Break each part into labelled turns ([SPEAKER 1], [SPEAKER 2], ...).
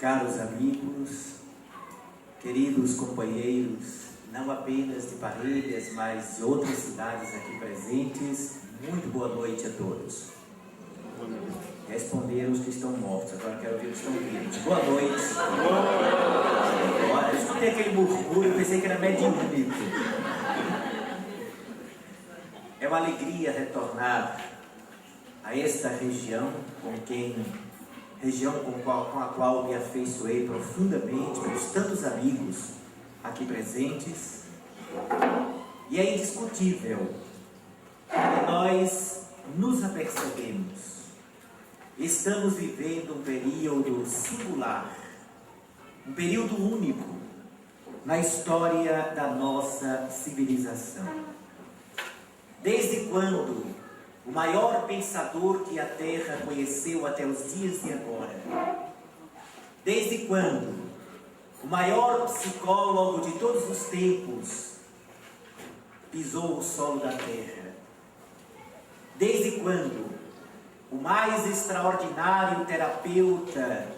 [SPEAKER 1] Caros amigos, queridos companheiros, não apenas de Parelhas, mas de outras cidades aqui presentes, muito boa noite a todos. Responderam os que estão mortos, agora quero ver os que estão vivos. Boa noite. Olha, eu escutei aquele murmúrio, eu pensei que era mediúnico. É uma alegria retornar a esta região com a qual me afeiçoei profundamente pelos tantos amigos aqui presentes. E é indiscutível que nós nos apercebemos. Estamos vivendo um período singular, um período único na história da nossa civilização. Desde quando o maior pensador que a Terra conheceu até os dias de agora, desde quando o maior psicólogo de todos os tempos pisou o solo da Terra, desde quando o mais extraordinário terapeuta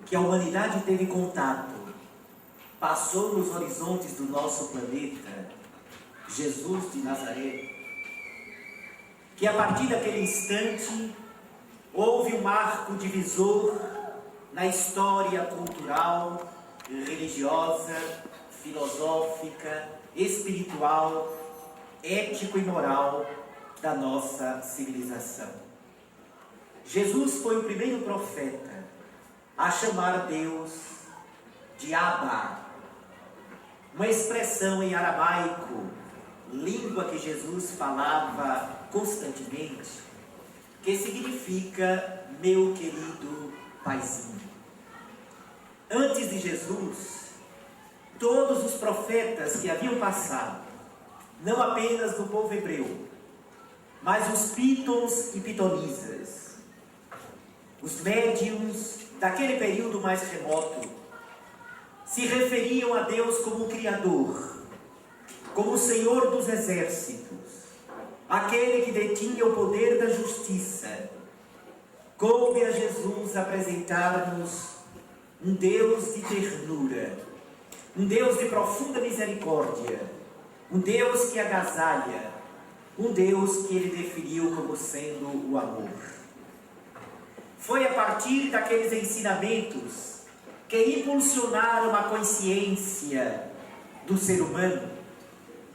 [SPEAKER 1] que a humanidade teve contato passou nos horizontes do nosso planeta, Jesus de Nazaré, que a partir daquele instante houve um marco divisor na história cultural, religiosa, filosófica, espiritual, ético e moral da nossa civilização. Jesus foi o primeiro profeta a chamar Deus de Abba, uma expressão em aramaico, língua que Jesus falava constantemente, que significa meu querido paizinho. Antes de Jesus, todos os profetas que haviam passado, não apenas do povo hebreu, mas os pítons e pitonisas, os médiuns daquele período mais remoto, se referiam a Deus como o Criador, como o Senhor dos exércitos, aquele que detinha o poder da justiça. Coube a Jesus apresentar-nos um Deus de ternura, um Deus de profunda misericórdia, um Deus que agasalha, um Deus que ele definiu como sendo o amor. Foi a partir daqueles ensinamentos que impulsionaram a consciência do ser humano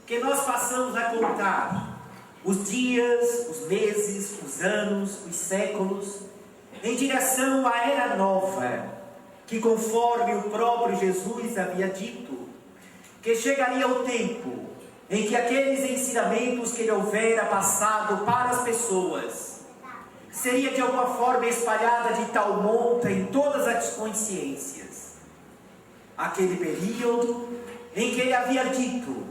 [SPEAKER 1] que nós passamos a contar os dias, os meses, os anos, os séculos, em direção à era nova, que conforme o próprio Jesus havia dito, que chegaria o tempo em que aqueles ensinamentos que ele houvera passado para as pessoas, seria de alguma forma espalhada de tal monta em todas as consciências. Aquele período em que ele havia dito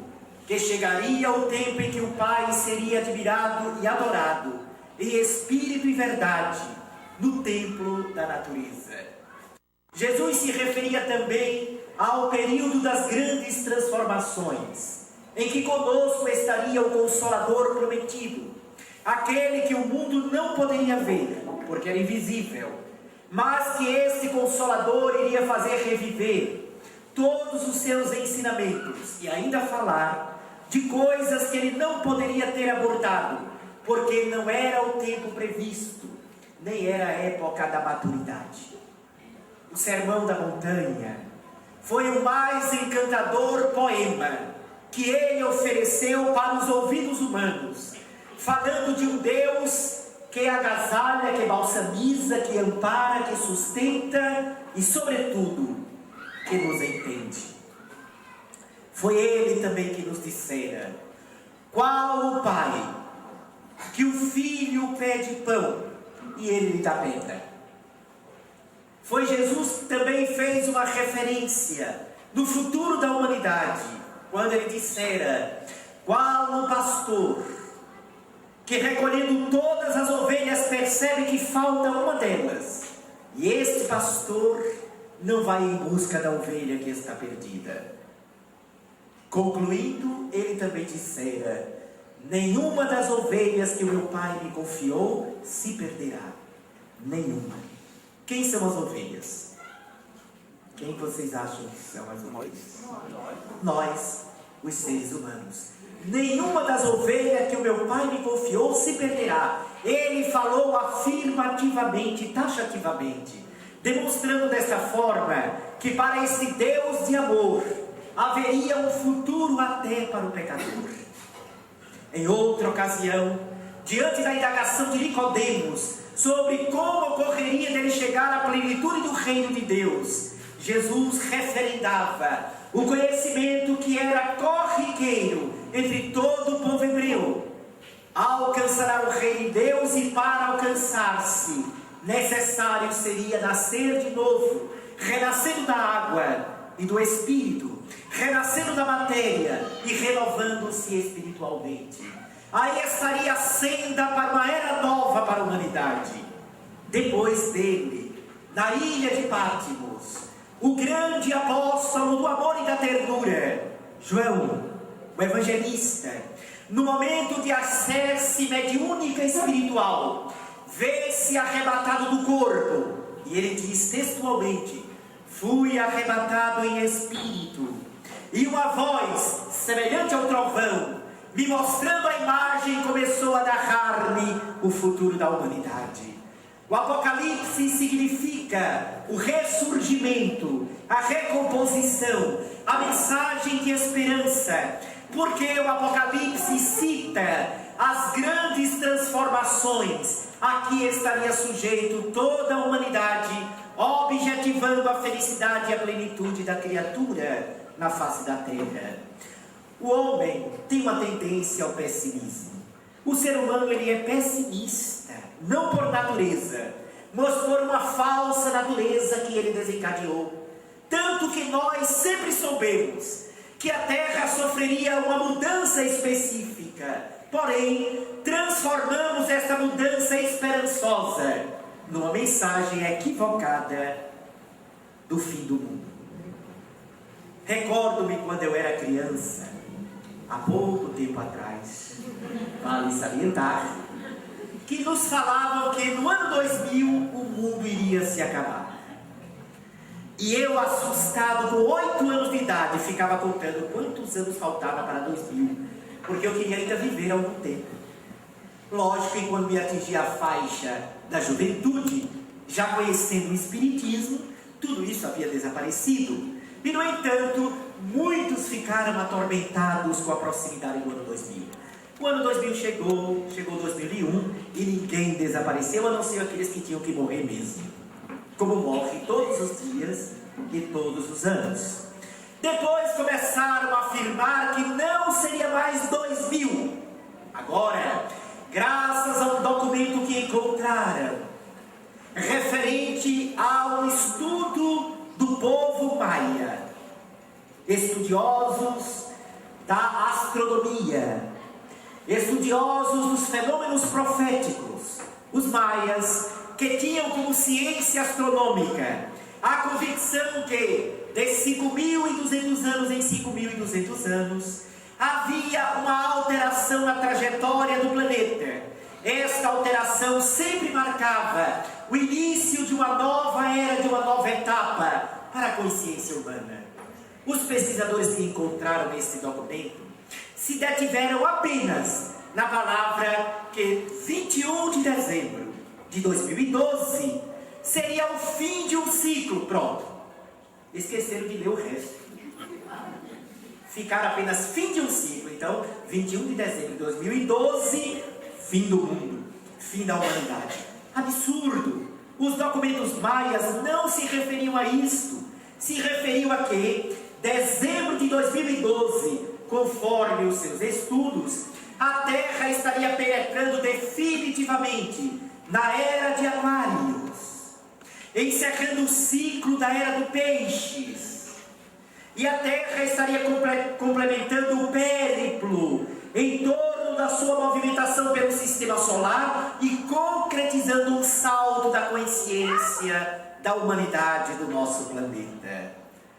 [SPEAKER 1] que chegaria o tempo em que o Pai seria admirado e adorado em espírito e verdade no templo da natureza. Jesus se referia também ao período das grandes transformações, em que conosco estaria o Consolador prometido, aquele que o mundo não poderia ver, porque era invisível, mas que esse Consolador iria fazer reviver todos os seus ensinamentos e ainda falar de coisas que ele não poderia ter abordado, porque não era o tempo previsto, nem era a época da maturidade. O Sermão da Montanha foi o mais encantador poema que ele ofereceu para os ouvidos humanos, falando de um Deus que agasalha, que balsamiza, que ampara, que sustenta e, sobretudo, que nos entende. Foi ele também que nos dissera: qual o pai que o filho pede pão e ele lhe dá pedra? Foi Jesus que também fez uma referência no futuro da humanidade, quando ele dissera: qual o pastor que, recolhendo todas as ovelhas, percebe que falta uma delas, e este pastor não vai em busca da ovelha que está perdida. Concluindo, ele também dissera: nenhuma das ovelhas que o meu Pai me confiou se perderá. Nenhuma. Quem são as ovelhas? Quem vocês acham que são as ovelhas? Nós, os seres humanos. Nenhuma das ovelhas que o meu Pai me confiou se perderá. Ele falou afirmativamente, taxativamente, demonstrando desta forma que para esse Deus de amor haveria um futuro até para o pecador. Em outra ocasião, diante da indagação de Nicodemos sobre como ocorreria dele chegar à plenitude do reino de Deus, Jesus referendava o conhecimento que era corriqueiro entre todo o povo hebreu. Alcançará o reino de Deus, e para alcançar-se, necessário seria nascer de novo, renascendo da água e do Espírito, renascendo da matéria e renovando-se espiritualmente. Aí estaria a senda para uma era nova para a humanidade. Depois dele, na ilha de Patmos, o grande apóstolo do amor e da ternura, João, o evangelista, no momento de acesso mediúnica espiritual, vê-se arrebatado do corpo, e ele diz textualmente: fui arrebatado em espírito, e uma voz semelhante ao trovão, me mostrando a imagem, começou a narrar-me o futuro da humanidade. O Apocalipse significa o ressurgimento, a recomposição, a mensagem de esperança, porque o Apocalipse cita as grandes transformações a que estaria sujeito toda a humanidade, objetivando a felicidade e a plenitude da criatura na face da terra. O homem tem uma tendência ao pessimismo. O ser humano, ele é pessimista, não por natureza, mas por uma falsa natureza que ele desencadeou. Tanto que nós sempre soubemos que a terra sofreria uma mudança específica, porém transformamos esta mudança esperançosa numa mensagem equivocada do fim do mundo. Recordo-me quando eu era criança, há pouco tempo atrás, vale salientar, que nos falavam que no ano 2000 o mundo iria se acabar. E eu, assustado, com 8 anos de idade, ficava contando quantos anos faltava para 2000, porque eu queria ainda viver algum tempo. Lógico que quando me atingi a faixa da juventude, já conhecendo o Espiritismo, tudo isso havia desaparecido. E, no entanto, muitos ficaram atormentados com a proximidade do ano 2000. O ano 2000 chegou 2001 e ninguém desapareceu, a não ser aqueles que tinham que morrer mesmo, como morre todos os dias e todos os anos. Depois começaram a afirmar que não seria mais 2000. Agora, graças a um documento que encontraram, referente ao estudo do povo maia, estudiosos da astronomia, estudiosos dos fenômenos proféticos, os maias, que tinham como ciência astronômica a convicção que de 5.200 anos em 5.200 anos havia uma alteração na trajetória do planeta. Esta alteração sempre marcava o início de uma nova era, de uma nova etapa para a consciência humana. Os pesquisadores que encontraram este documento se detiveram apenas na palavra que 21 de dezembro de 2012 seria o fim de um ciclo. Pronto. Esqueceram de ler o resto. Ficaram apenas fim de um ciclo. Então, 21 de dezembro de 2012, fim do mundo, fim da humanidade. Absurdo! Os documentos maias não se referiam a isto. Se referiam a que, dezembro de 2012, conforme os seus estudos, a Terra estaria penetrando definitivamente na era de Aquários, encerrando o ciclo da era do Peixes, e a Terra estaria complementando o périplo em torno da sua movimentação pelo sistema solar e concretizando um salto da consciência da humanidade do nosso planeta.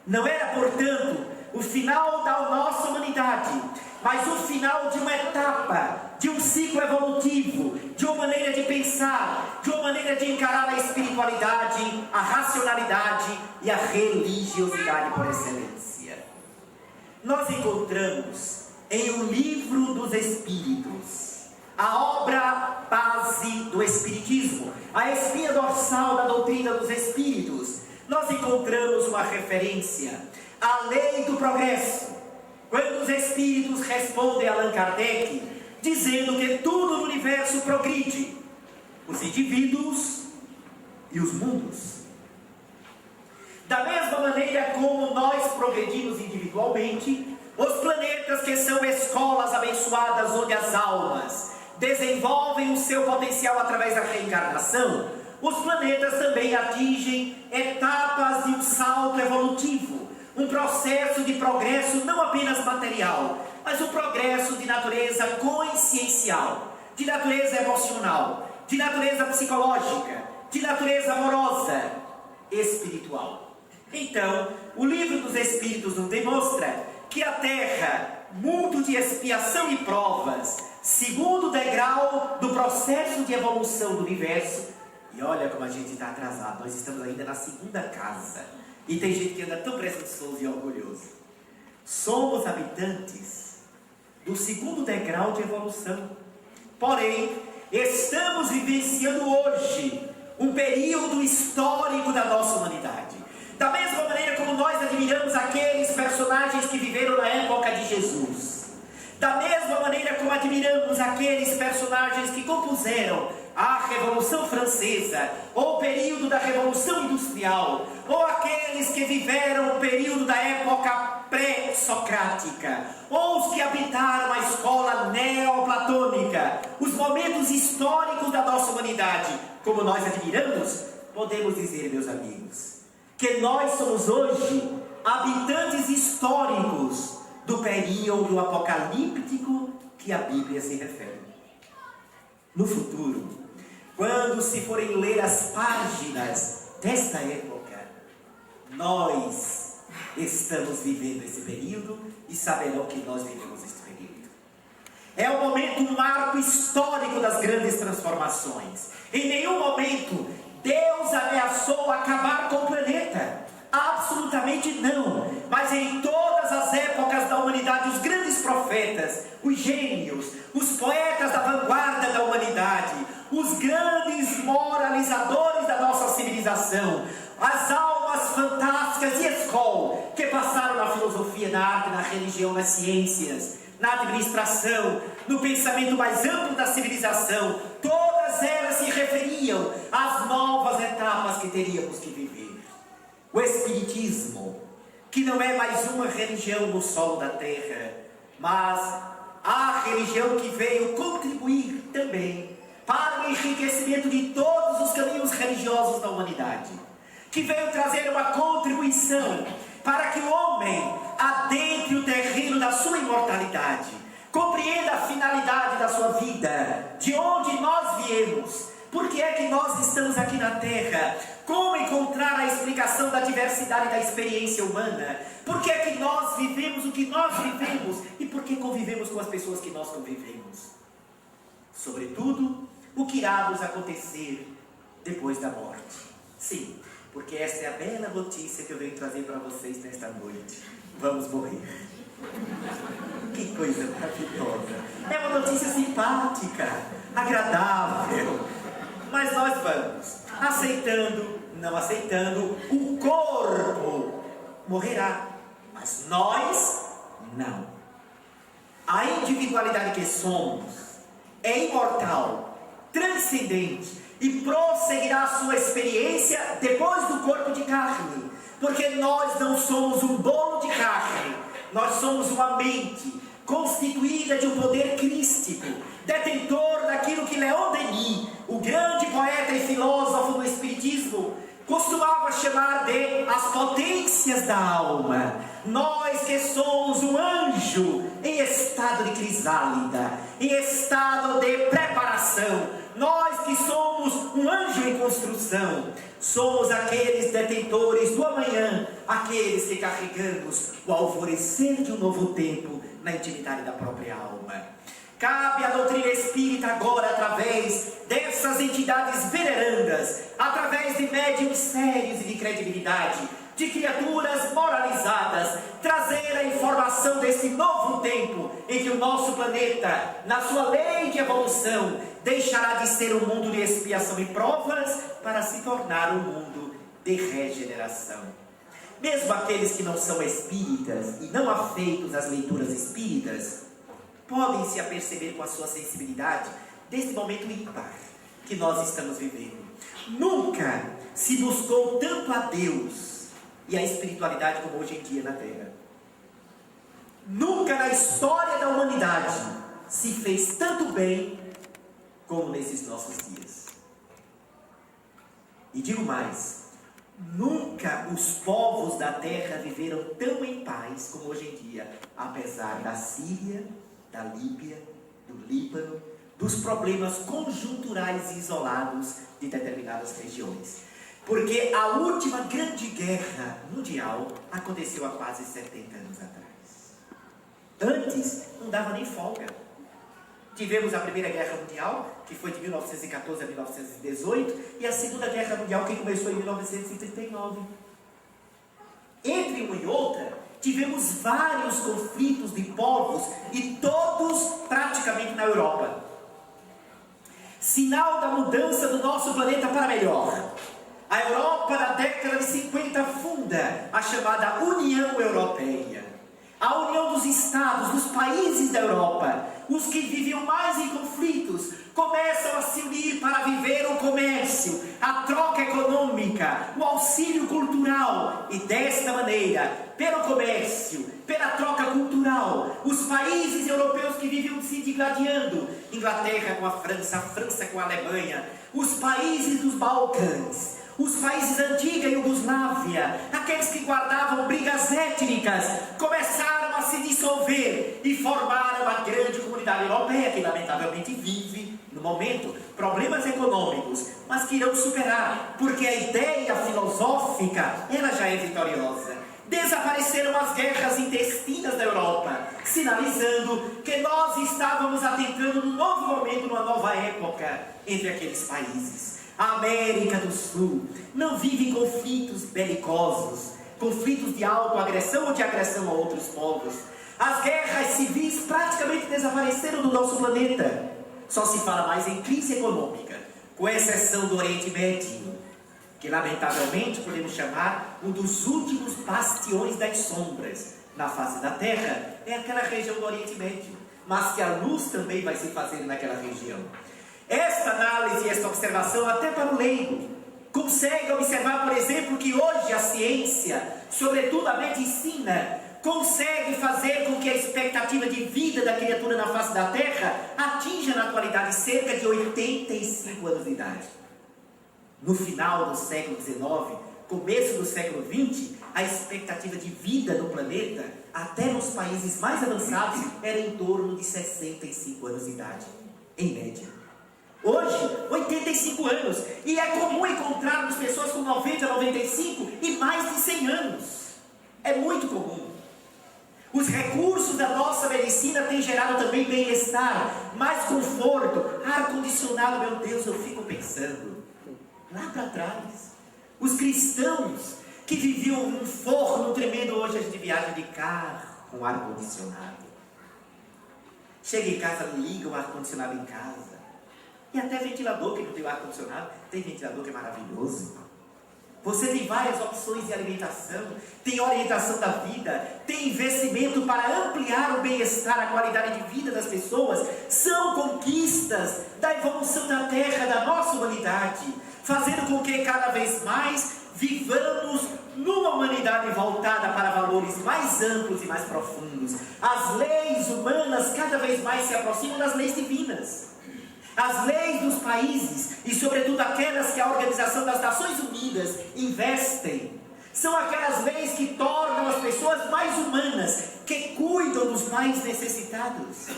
[SPEAKER 1] Não era, portanto, o final da nossa humanidade, mas o final de uma etapa de um ciclo evolutivo, de uma maneira de pensar, de uma maneira de encarar a espiritualidade, a racionalidade e a religiosidade por excelência. Nós encontramos em O Livro dos Espíritos, a obra base do Espiritismo, a espinha dorsal da doutrina dos Espíritos, nós encontramos uma referência à lei do progresso, quando os Espíritos respondem a Allan Kardec, dizendo que tudo no universo progride, os indivíduos e os mundos. Da mesma maneira como nós progredimos individualmente, os planetas, que são escolas abençoadas onde as almas desenvolvem o seu potencial através da reencarnação, os planetas também atingem etapas de um salto evolutivo, um processo de progresso não apenas material, mas um progresso de natureza consciencial, de natureza emocional, de natureza psicológica, de natureza amorosa, espiritual. Então, o Livro dos Espíritos nos demonstra que a Terra, mundo de expiação e provas, segundo degrau do processo de evolução do universo. E olha como a gente está atrasado, nós estamos ainda na segunda casa, e tem gente que anda tão presunçoso e orgulhoso. Somos habitantes do segundo degrau de evolução, porém estamos vivenciando hoje um período histórico da nossa humanidade. Da mesma maneira como nós admiramos aqueles personagens que viveram na época de Jesus, da mesma maneira como admiramos aqueles personagens que compuseram a Revolução Francesa, ou o período da Revolução Industrial, ou aqueles que viveram o período da época pré-socrática, ou os que habitaram a escola neoplatônica, os momentos históricos da nossa humanidade, como nós admiramos, podemos dizer, meus amigos, que nós somos hoje habitantes históricos do período apocalíptico que a Bíblia se refere. No futuro, quando se forem ler as páginas desta época, nós estamos vivendo esse período e saberão que nós vivemos esse período. É o momento, um marco histórico das grandes transformações. Em nenhum momento Deus ameaçou acabar com o planeta. Absolutamente não. Mas em todas as épocas da humanidade, os grandes profetas, os gênios, os poetas da vanguarda da humanidade, os grandes moralizadores da nossa civilização, as almas fantásticas e escola que passaram na filosofia, na arte, na religião, nas ciências, na administração, no pensamento mais amplo da civilização, todas elas se referiam às novas etapas que teríamos que viver. O Espiritismo, que não é mais uma religião no solo da terra, mas a religião que veio contribuir também para o enriquecimento de todos os caminhos religiosos da humanidade, que veio trazer uma contribuição para que o homem adentre o terreno da sua imortalidade, compreenda a finalidade da sua vida, de onde nós viemos, por que é que nós estamos aqui na Terra, como encontrar a explicação da diversidade da experiência humana, por que é que nós vivemos o que nós vivemos e por que convivemos com as pessoas que nós convivemos. Sobretudo, o que irá nos acontecer depois da morte. Sim, porque essa é a bela notícia que eu venho trazer para vocês nesta noite. Vamos morrer. Que coisa maravilhosa. É uma notícia simpática, agradável. Mas nós vamos, aceitando, não aceitando, o corpo morrerá, mas nós não. A individualidade que somos é imortal, transcendente e prosseguirá a sua experiência depois do corpo de carne, porque nós não somos um bolo de carne, nós somos uma mente constituída de um poder crístico, detentor daquilo que Leon Denis, o grande poeta e filósofo do Espiritismo, costumava chamar de as potências da alma. Nós que somos um anjo em estado de crisálida, em estado de preparação, nós que somos um anjo em construção, somos aqueles detentores do amanhã, aqueles que carregamos o alvorecer de um novo tempo na intimidade da própria alma. Cabe à doutrina espírita agora, através dessas entidades venerandas, através de médiuns sérios e de credibilidade, de criaturas moralizadas, trazer a informação desse novo tempo em que o nosso planeta, na sua lei de evolução, deixará de ser um mundo de expiação e provas para se tornar um mundo de regeneração. Mesmo aqueles que não são espíritas e não afeitos às leituras espíritas, podem se aperceber com a sua sensibilidade deste momento ímpar que nós estamos vivendo. Nunca se buscou tanto a Deus e a espiritualidade como hoje em dia na Terra. Nunca na história da humanidade se fez tanto bem como nesses nossos dias. E digo mais, nunca os povos da Terra viveram tão em paz como hoje em dia, apesar da Síria, da Líbia, do Líbano, dos problemas conjunturais e isolados de determinadas regiões. Porque a última grande guerra mundial aconteceu há quase 70 anos atrás. Antes, não dava nem folga. Tivemos a Primeira Guerra Mundial, que foi de 1914 a 1918, e a Segunda Guerra Mundial, que começou em 1939. Entre uma e outra, tivemos vários conflitos de povos, e todos praticamente na Europa. Sinal da mudança do nosso planeta para melhor. A Europa, na década de 50, funda a chamada União Europeia. A união dos estados, dos países da Europa, os que viviam mais em conflitos, começam a se unir para viver o comércio, a troca econômica, o auxílio cultural. E desta maneira, pelo comércio, pela troca cultural, os países europeus que viviam se digladiando, Inglaterra com a França com a Alemanha, os países dos Balcãs, os países da antiga Iugoslávia, aqueles que guardavam brigas étnicas, começaram a se dissolver e formaram uma grande comunidade europeia que lamentavelmente vive, no momento, problemas econômicos, mas que irão superar, porque a ideia filosófica, ela já é vitoriosa. Desapareceram as guerras intestinas da Europa, sinalizando que nós estávamos adentrando num novo momento, numa nova época entre aqueles países. A América do Sul não vive conflitos belicosos, conflitos de autoagressão ou de agressão a outros povos. As guerras civis praticamente desapareceram do nosso planeta. Só se fala mais em crise econômica, com exceção do Oriente Médio, que lamentavelmente podemos chamar um dos últimos bastiões das sombras na face da Terra, é aquela região do Oriente Médio, mas que a luz também vai se fazer naquela região. Esta análise, esta observação, até para o leigo, consegue observar, por exemplo, que hoje a ciência, sobretudo a medicina, consegue fazer com que a expectativa de vida da criatura na face da Terra atinja na atualidade cerca de 85 anos de idade. No final do século XIX, começo do século XX, a expectativa de vida no planeta, até nos países mais avançados, era em torno de 65 anos de idade, em média. Hoje, 85 anos, e é comum encontrarmos pessoas com 90, 95 e mais de 100 anos. É muito comum. Os recursos da nossa medicina têm gerado também bem-estar, mais conforto, ar-condicionado. Meu Deus, eu fico pensando, lá para trás, os cristãos que viviam num forno tremendo, hoje a gente viaja de carro com ar-condicionado. Chega em casa, liga o ar-condicionado em casa. E até ventilador, que não tem ar-condicionado, tem ventilador que é maravilhoso. Você tem várias opções de alimentação, tem orientação da vida, tem investimento para ampliar o bem-estar, a qualidade de vida das pessoas. São conquistas da evolução da Terra, da nossa humanidade, fazendo com que cada vez mais vivamos numa humanidade voltada para valores mais amplos e mais profundos. As leis humanas cada vez mais se aproximam das leis divinas. As leis dos países, e sobretudo aquelas que a Organização das Nações Unidas investem, são aquelas leis que tornam as pessoas mais humanas, que cuidam dos mais necessitados,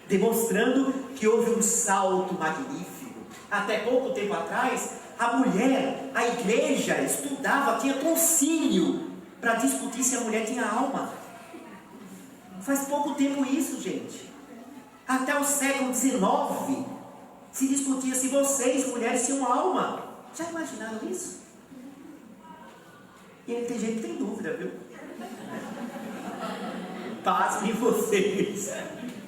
[SPEAKER 1] demonstrando que houve um salto magnífico. Até pouco tempo atrás, a mulher, a igreja estudava, tinha concílio para discutir se a mulher tinha alma. Faz pouco tempo isso, gente. Até o século XIX se discutia se vocês, mulheres, tinham alma. Já imaginaram isso? E aí tem gente que tem dúvida, viu? Pasmem vocês.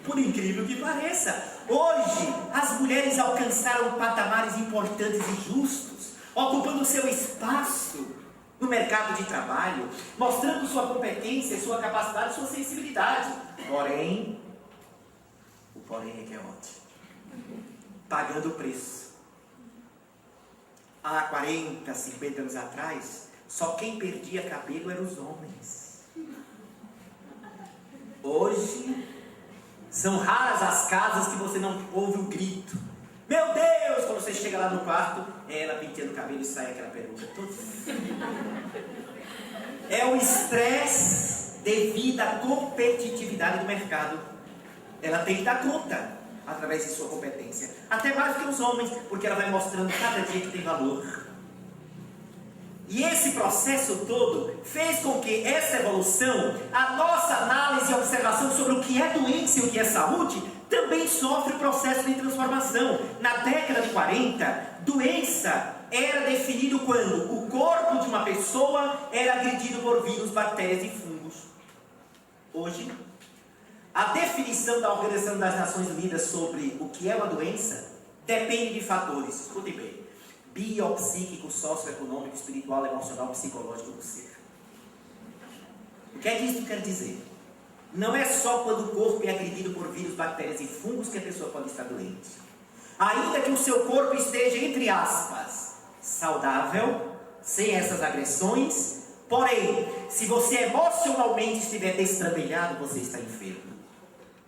[SPEAKER 1] Por incrível que pareça, hoje as mulheres alcançaram patamares importantes e justos, ocupando seu espaço no mercado de trabalho, mostrando sua competência, sua capacidade, sua sensibilidade. Porém, o porém é que é ótimo. Pagando o preço. Há 40, 50 anos atrás, só quem perdia cabelo eram os homens. Hoje, são raras as casas que você não ouve um grito. Meu Deus! Quando você chega lá no quarto, é ela penteando o cabelo e sai aquela peruca toda. É o estresse devido à competitividade do mercado. Ela tem que dar conta através de sua competência. Até mais do que os homens, porque ela vai mostrando cada dia que tem valor. E esse processo todo fez com que essa evolução, a nossa análise e observação sobre o que é doença e o que é saúde, também sofre o processo de transformação. Na década de 40, doença era definido quando o corpo de uma pessoa era agredido por vírus, bactérias e fungos. Hoje, a definição da Organização das Nações Unidas sobre o que é uma doença depende de fatores, escutem bem, biopsíquico, socioeconômico, espiritual, emocional, psicológico do ser. O que é que isso quer dizer? Não é só quando o corpo é agredido por vírus, bactérias e fungos que a pessoa pode estar doente. Ainda que o seu corpo esteja, entre aspas, saudável, sem essas agressões, porém, se você emocionalmente estiver destrambelhado, você está enfermo.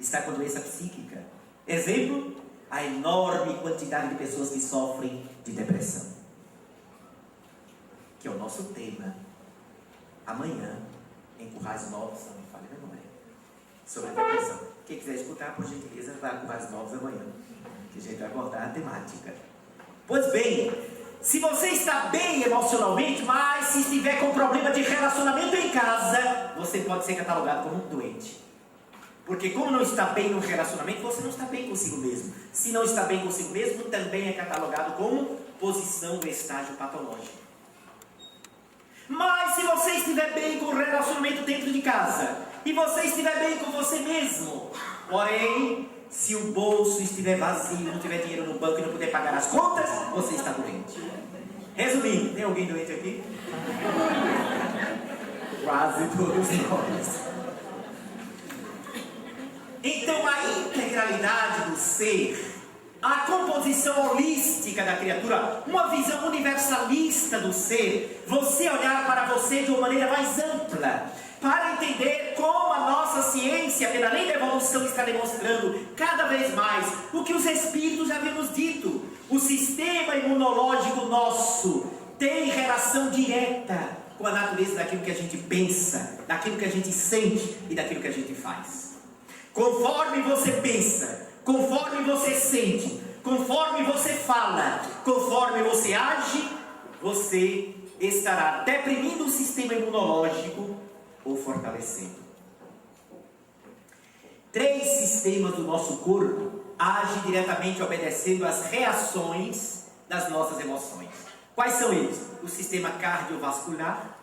[SPEAKER 1] Está com doença psíquica. Exemplo, a enorme quantidade de pessoas que sofrem de depressão. Que é o nosso tema amanhã, em Currais Novos, não me falha a memória, sobre a depressão. Quem quiser escutar, por gentileza, vai a Currais Novos amanhã, que a gente vai abordar a temática. Pois bem, se você está bem emocionalmente, mas se estiver com problema de relacionamento em casa, você pode ser catalogado como um doente. Porque como não está bem no relacionamento, você não está bem consigo mesmo. Se não está bem consigo mesmo, também é catalogado como posição ou estágio patológico. Mas se você estiver bem com o relacionamento dentro de casa, e você estiver bem com você mesmo, porém, se o bolso estiver vazio, não tiver dinheiro no banco e não puder pagar as contas, você está doente. Resumindo, tem alguém doente aqui? Quase todos nós. Então a integralidade do ser, a composição holística da criatura, uma visão universalista do ser, você olhar para você de uma maneira mais ampla, para entender como a nossa ciência, pela lei da evolução, está demonstrando cada vez mais o que os espíritos já haviam nos dito. O sistema imunológico nosso tem relação direta com a natureza daquilo que a gente pensa, daquilo que a gente sente e daquilo que a gente faz. Conforme você pensa, conforme você sente, conforme você fala, conforme você age, você estará deprimindo o sistema imunológico ou fortalecendo. 3 sistemas do nosso corpo agem diretamente obedecendo às reações das nossas emoções. Quais são eles? O sistema cardiovascular.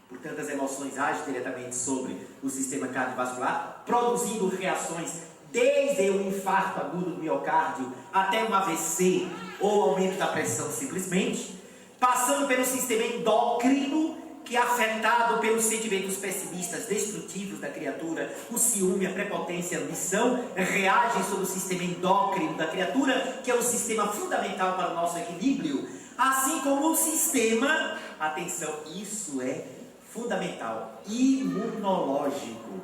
[SPEAKER 1] Portanto, as emoções agem diretamente sobre o sistema cardiovascular, produzindo reações desde o infarto agudo do miocárdio até um AVC ou aumento da pressão simplesmente, passando pelo sistema endócrino, que é afetado pelos sentimentos pessimistas, destrutivos da criatura, o ciúme, a prepotência e a ambição, reagem sobre o sistema endócrino da criatura, que é um sistema fundamental para o nosso equilíbrio, assim como o sistema, atenção, isso é fundamental, imunológico,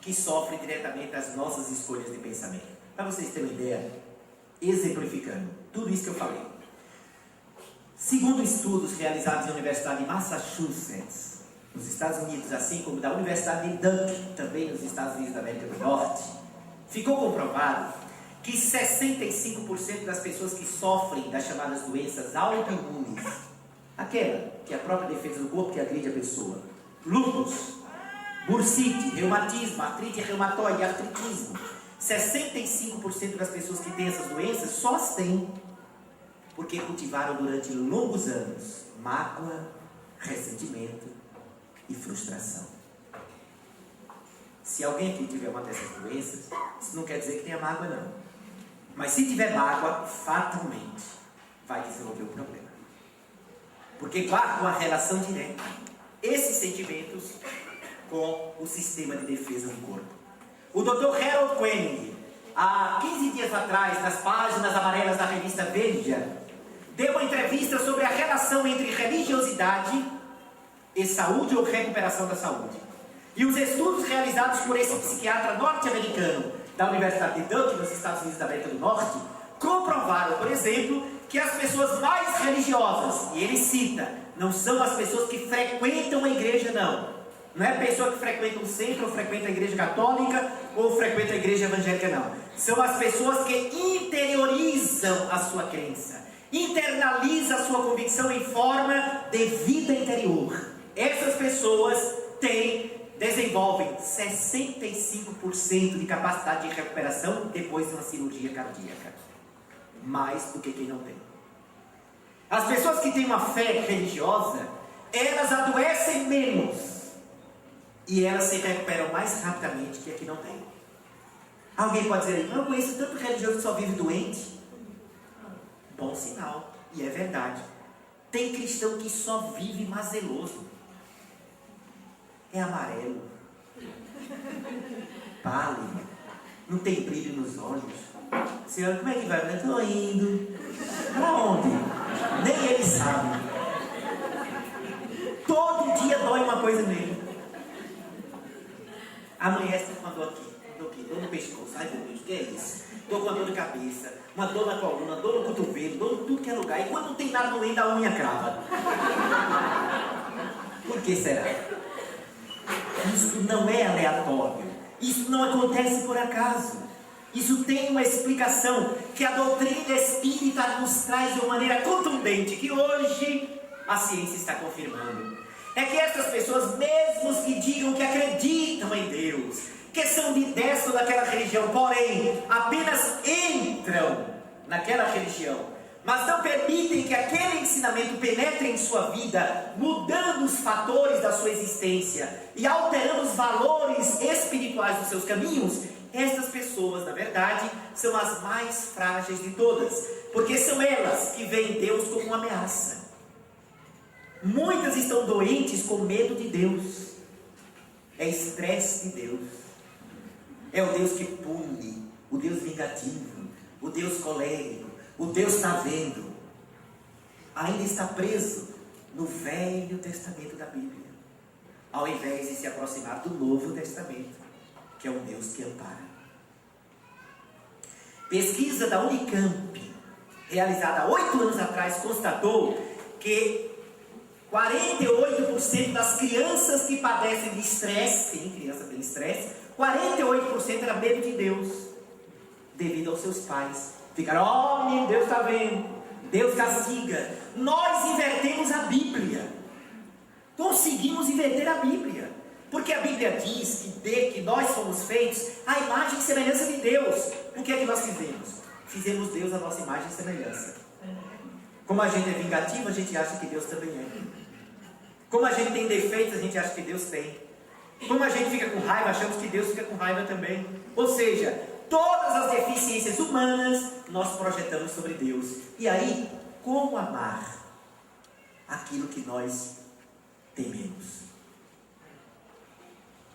[SPEAKER 1] que sofre diretamente as nossas escolhas de pensamento. Para vocês terem uma ideia, exemplificando tudo isso que eu falei. Segundo estudos realizados na Universidade de Massachusetts, nos Estados Unidos, assim como da Universidade de Duke, também nos Estados Unidos da América do Norte, ficou comprovado que 65% das pessoas que sofrem das chamadas doenças autoimunes, aquela que é a própria defesa do corpo que agride a pessoa, lúpus, bursite, reumatismo, artrite reumatoide, artritismo, 65% das pessoas que têm essas doenças só as têm porque cultivaram durante longos anos mágoa, ressentimento e frustração. Se alguém aqui tiver uma dessas doenças, isso não quer dizer que tenha mágoa, não. Mas se tiver mágoa, fatalmente vai desenvolver o problema. Porque guarda uma relação direta esses sentimentos com o sistema de defesa do corpo. O Dr. Harold Koenig, há 15 dias atrás, nas páginas amarelas da revista Veja, deu uma entrevista sobre a relação entre religiosidade e saúde ou recuperação da saúde. E os estudos realizados por esse psiquiatra norte-americano da Universidade de Duke, nos Estados Unidos da América do Norte, comprovaram, por exemplo, que as pessoas mais religiosas, e ele cita, não são as pessoas que frequentam a igreja, não. Não é a pessoa que frequenta um centro, ou frequenta a igreja católica, ou frequenta a igreja evangélica, não. São as pessoas que interiorizam a sua crença, internalizam a sua convicção em forma de vida interior. Essas pessoas desenvolvem 65% de capacidade de recuperação depois de uma cirurgia cardíaca. Mais do que quem não tem. As pessoas que têm uma fé religiosa, elas adoecem menos. E elas se recuperam mais rapidamente que a que não tem. Alguém pode dizer, eu conheço tanto religioso que só vive doente. Bom sinal. E é verdade. Tem cristão que só vive mazeloso. É amarelo. Pálido. Não tem brilho nos olhos. Senhora, como é que vai? Eu estou indo. Para onde? Nem ele sabe. Todo dia dói uma coisa nele. Amanhã está com uma dor aqui, dor no pescoço. Ai meu Deus, o que é isso? Estou com uma dor de cabeça, uma dor na coluna, dor no cotovelo, dor em tudo que é lugar. E quando não tem nada doendo, a unha crava. Por que será? Isso não é aleatório. Isso não acontece por acaso. Isso tem uma explicação que a doutrina espírita nos traz de uma maneira contundente, que hoje a ciência está confirmando. É que essas pessoas, mesmo que digam que acreditam em Deus, que são desta ou daquela religião, porém, apenas entram naquela religião, mas não permitem que aquele ensinamento penetre em sua vida, mudando os fatores da sua existência e alterando os valores espirituais dos seus caminhos, estas pessoas, na verdade, são as mais frágeis de todas, porque são elas que veem Deus como uma ameaça. Muitas estão doentes com medo de Deus. É estresse de Deus. É o Deus que pune, o Deus vingativo, o Deus colérico, o Deus está vendo. Ainda está preso no Velho Testamento da Bíblia, ao invés de se aproximar do Novo Testamento, que é um Deus que ampara. Pesquisa da Unicamp, realizada há 8 anos atrás, constatou que 48% das crianças que padecem de estresse, sim, criança tem estresse, 48% era medo de Deus, devido aos seus pais. Ficaram, oh, meu Deus está vendo, Deus castiga. Nós invertemos a Bíblia, conseguimos inverter a Bíblia, porque a Bíblia diz que nós fomos feitos à imagem e semelhança de Deus. O que é que nós fizemos? Fizemos Deus à nossa imagem e semelhança. Como a gente é vingativo, a gente acha que Deus também é. Como a gente tem defeitos, a gente acha que Deus tem. Como a gente fica com raiva, achamos que Deus fica com raiva também. Ou seja, todas as deficiências humanas nós projetamos sobre Deus. E aí, como amar aquilo que nós tememos?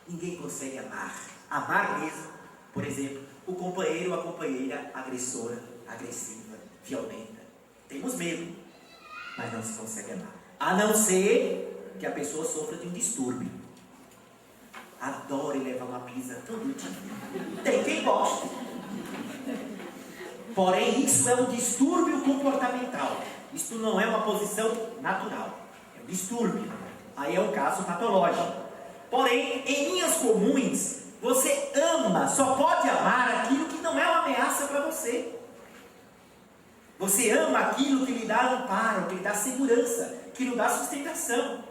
[SPEAKER 1] Ninguém consegue amar. Amar mesmo, por exemplo, o companheiro ou a companheira agressora, agressiva, violenta. Temos medo, mas não se consegue amar. A não ser que a pessoa sofra de um distúrbio. Adore levar uma pisa todo dia. Tem quem gosta. Porém, isso é um distúrbio comportamental. Isso não é uma posição natural. É um distúrbio. Aí é um caso patológico. Porém, em linhas comuns, você ama, só pode amar aquilo que não é uma ameaça para você. Você ama aquilo que lhe dá amparo, que lhe dá segurança, que lhe dá sustentação.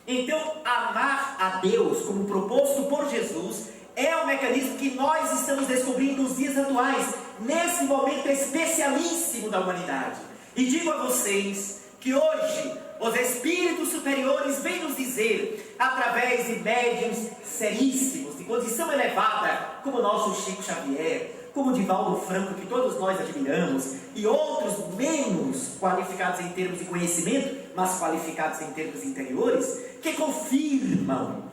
[SPEAKER 1] Então, amar a Deus como proposto por Jesus é um mecanismo que nós estamos descobrindo nos dias atuais, nesse momento especialíssimo da humanidade. E digo a vocês que hoje os espíritos superiores vêm nos dizer, através de médiuns seríssimos, de condição elevada, como o nosso Chico Xavier, como o Divaldo Franco, que todos nós admiramos, e outros menos qualificados em termos de conhecimento, mas qualificados em termos interiores, que confirmam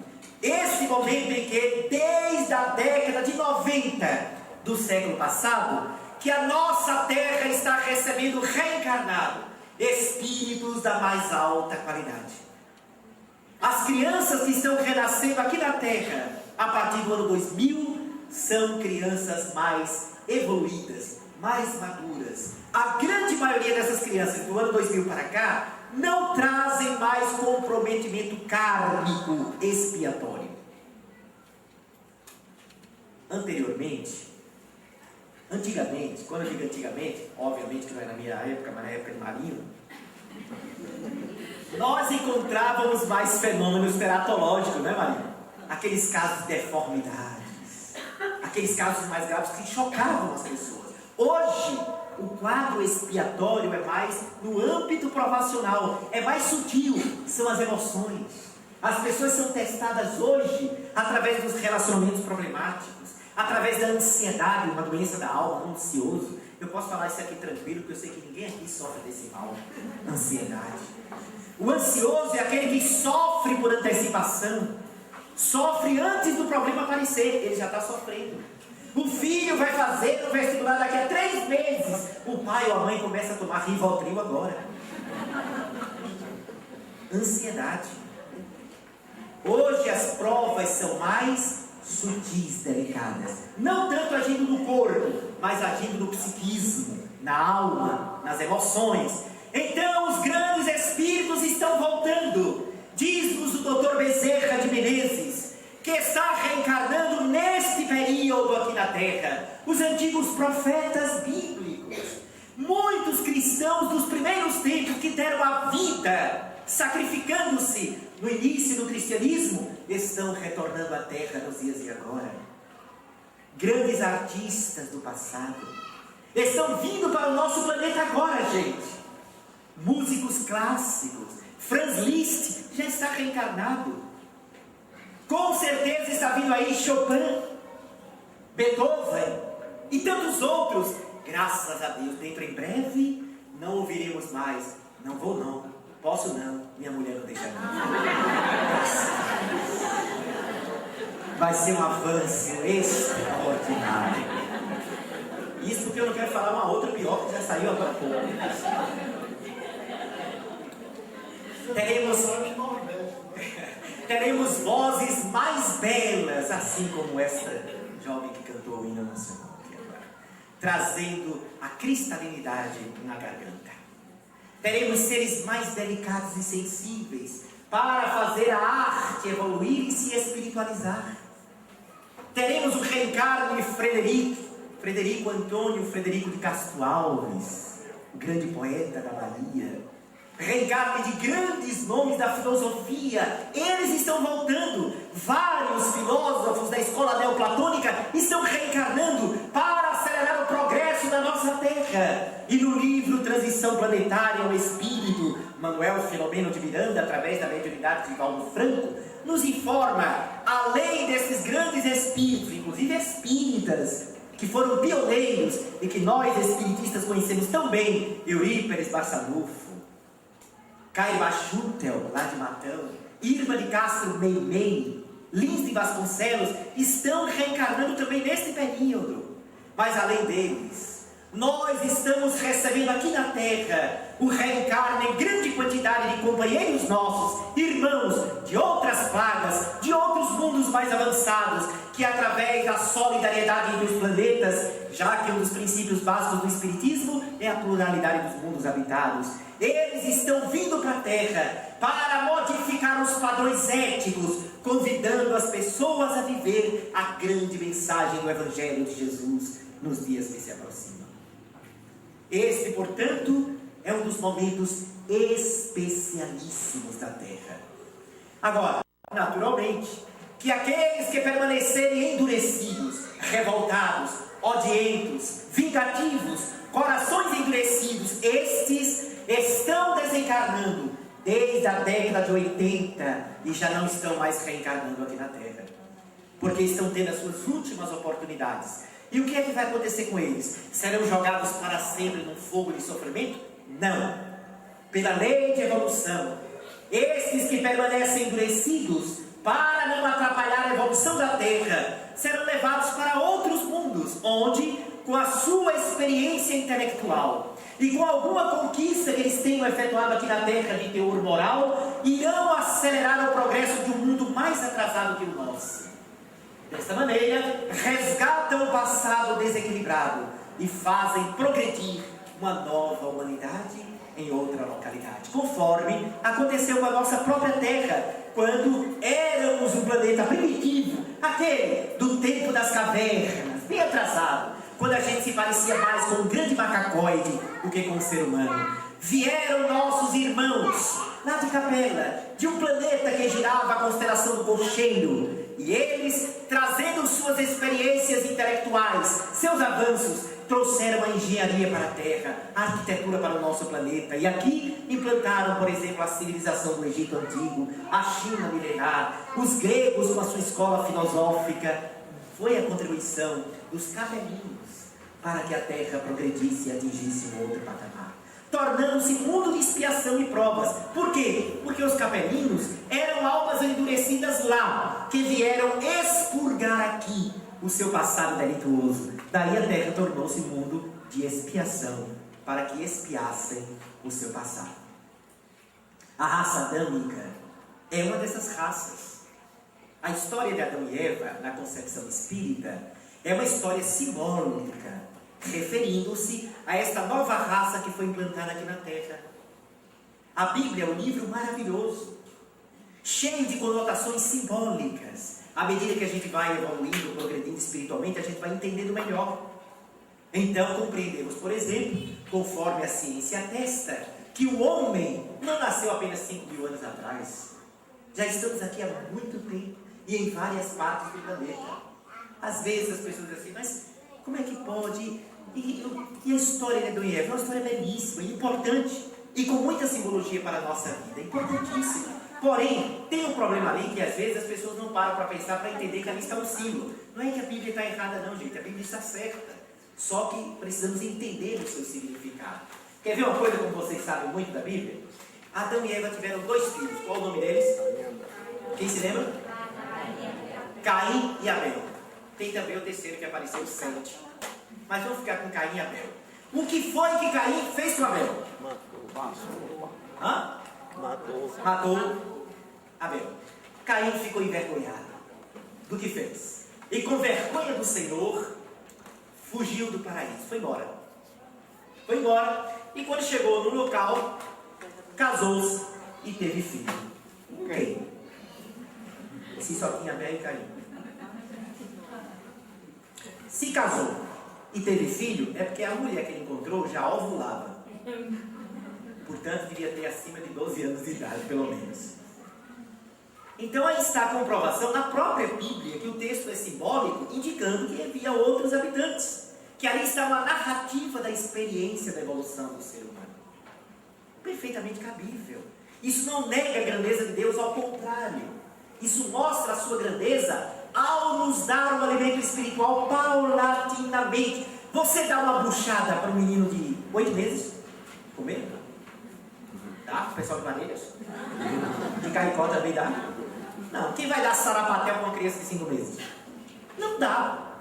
[SPEAKER 1] esse momento em que, desde a década de 90 do século passado, que a nossa Terra está recebendo reencarnado espíritos da mais alta qualidade. As crianças que estão renascendo aqui na Terra, a partir do ano 2000, são crianças mais evoluídas, mais maduras. A grande maioria dessas crianças do ano 2000 para cá não trazem mais comprometimento kármico expiatório. Antigamente, quando eu digo antigamente, obviamente que não é na minha época, mas na época de Marinho, nós encontrávamos mais fenômenos teratológicos, né, Marinho? Aqueles casos de deformidades, aqueles casos mais graves que chocavam as pessoas. Hoje, o quadro expiatório é mais no âmbito provacional, é mais sutil, são as emoções. As pessoas são testadas hoje através dos relacionamentos problemáticos, através da ansiedade, uma doença da alma, um ansioso. Eu posso falar isso aqui tranquilo, porque eu sei que ninguém aqui sofre desse mal, ansiedade. O ansioso é aquele que sofre por antecipação, sofre antes do problema aparecer, ele já está sofrendo. O filho vai fazer no vestibular daqui a 3 meses, o pai ou a mãe começa a tomar Rivotril agora. Ansiedade. Hoje as provas são mais sutis, delicadas, não tanto agindo no corpo, mas agindo no psiquismo, na alma, nas emoções. Então os grandes espíritos estão voltando. Diz-nos o Dr. Bezerra de Menezes, que está reencarnando neste período aqui na Terra, os antigos profetas bíblicos, muitos cristãos dos primeiros tempos que deram a vida, sacrificando-se no início do cristianismo, estão retornando à Terra nos dias de agora. Grandes artistas do passado estão vindo para o nosso planeta agora, gente. Músicos clássicos, Franz Liszt já está reencarnado. Com certeza está vindo aí Chopin, Beethoven e tantos outros. Graças a Deus, dentro em breve não ouviremos mais. Não vou não, posso não, minha mulher não deixa não. Vai ser um avanço extraordinário. Isso porque eu não quero falar uma outra pior que já saiu agora há pouco. Teremos vozes mais belas, assim como esta jovem que cantou o hino nacional aqui agora, trazendo a cristalinidade na garganta. Teremos seres mais delicados e sensíveis para fazer a arte evoluir e se espiritualizar. Teremos o reencarno de Frederico Antônio Frederico de Castro Alves, o grande poeta da Bahia. Reencarne de grandes nomes da filosofia, eles estão voltando. Vários filósofos da escola neoplatônica estão reencarnando para acelerar o progresso da nossa Terra. E no livro Transição Planetária ao Espírito, Manuel Filomeno de Miranda, através da mediunidade de Divaldo Franco, nos informa, além desses grandes espíritos, inclusive espíritas, que foram pioneiros e que nós espiritistas conhecemos tão bem, Eurípedes Barçanufo, Caio Bachutel, lá de Matão, Irma de Castro Meimei, Lins de Vasconcelos, estão reencarnando também neste período. Mas além deles, nós estamos recebendo aqui na Terra o reencarne em grande quantidade de companheiros nossos, irmãos de outras plagas, de outros mundos mais avançados, que através da solidariedade entre os planetas, já que um dos princípios básicos do Espiritismo é a pluralidade dos mundos habitados, eles estão vindo para a Terra para modificar os padrões éticos, convidando as pessoas a viver a grande mensagem do Evangelho de Jesus nos dias que se aproximam. Este, portanto, é um dos momentos especialíssimos da Terra. Agora, naturalmente, que aqueles que permanecerem endurecidos, revoltados, odientos, vingativos, corações endurecidos, estes estão desencarnando desde a década de 80 e já não estão mais reencarnando aqui na Terra, porque estão tendo as suas últimas oportunidades. E o que é que vai acontecer com eles? Serão jogados para sempre num fogo de sofrimento? Não. Pela lei de evolução, estes que permanecem endurecidos, para não atrapalhar a evolução da Terra, serão levados para outros mundos, onde, com a sua experiência intelectual e com alguma conquista que eles tenham efetuado aqui na Terra de teor moral, irão acelerar o progresso de um mundo mais atrasado que o nosso. Desta maneira, resgatam o passado desequilibrado e fazem progredir uma nova humanidade em outra localidade, conforme aconteceu com a nossa própria Terra, quando éramos um planeta primitivo, aquele do tempo das cavernas, bem atrasado, quando a gente se parecia mais com um grande macacoide do que com um ser humano. Vieram nossos irmãos lá de Capela, de um planeta que girava a constelação do Cocheiro, e eles, trazendo suas experiências intelectuais, seus avanços, trouxeram a engenharia para a Terra, a arquitetura para o nosso planeta, e aqui implantaram, por exemplo, a civilização do Egito Antigo, a China milenar, os gregos com a sua escola filosófica. Foi a contribuição dos capelinhos para que a Terra progredisse e atingisse um outro patamar, tornando-se mundo de expiação e provas. Por quê? Porque os capelinhos eram almas endurecidas lá, que vieram expurgar aqui o seu passado delituoso. Daí a Terra tornou-se mundo de expiação, para que expiassem o seu passado. A raça adâmica é uma dessas raças. A história de Adão e Eva, na concepção espírita, é uma história simbólica, referindo-se a esta nova raça que foi implantada aqui na Terra. A Bíblia é um livro maravilhoso, cheio de conotações simbólicas. À medida que a gente vai evoluindo, progredindo espiritualmente, a gente vai entendendo melhor. Então compreendemos, por exemplo, conforme a ciência atesta, que o homem não nasceu apenas 5.000 anos atrás. Já estamos aqui há muito tempo e em várias partes do planeta. Às vezes as pessoas dizem assim, mas como é que pode? E a história de Adão e Eva é uma história belíssima, importante e com muita simbologia para a nossa vida, importantíssima. Porém, tem um problema ali que às vezes as pessoas não param para pensar, para entender que ali está um símbolo. Não é que a Bíblia está errada não, gente, a Bíblia está certa. Só que precisamos entender o seu significado. Quer ver uma coisa como vocês sabem muito da Bíblia? Adão e Eva tiveram 2 filhos. Qual o nome deles? Quem se lembra? Caim e Abel. Tem também o terceiro que apareceu, Sete. Mas vamos ficar com Caim e Abel. O que foi que Caim fez com Abel? Matou Abel. Caim ficou envergonhado do que fez. E com vergonha do Senhor, fugiu do paraíso. Foi embora. Foi embora. E quando chegou no local, casou-se e teve filho. Quem? Se só tinha Abel e Caim. Se casou e teve filho, é porque a mulher que ele encontrou já ovulava. Portanto, devia ter acima de 12 anos de idade, pelo menos. Então aí está a comprovação na própria Bíblia, que o texto é simbólico, indicando que havia outros habitantes, que ali está uma narrativa da experiência da evolução do ser humano. Perfeitamente cabível. Isso não nega a grandeza de Deus, ao contrário. Isso mostra a sua grandeza ao nos dar um alimento espiritual paulatinamente. Você dá uma buchada para um menino de 8 meses comer? Dá? O pessoal de Maneiras? De Caicó também dá? Não. Quem vai dar sarapatel para uma criança de 5 meses? Não dá.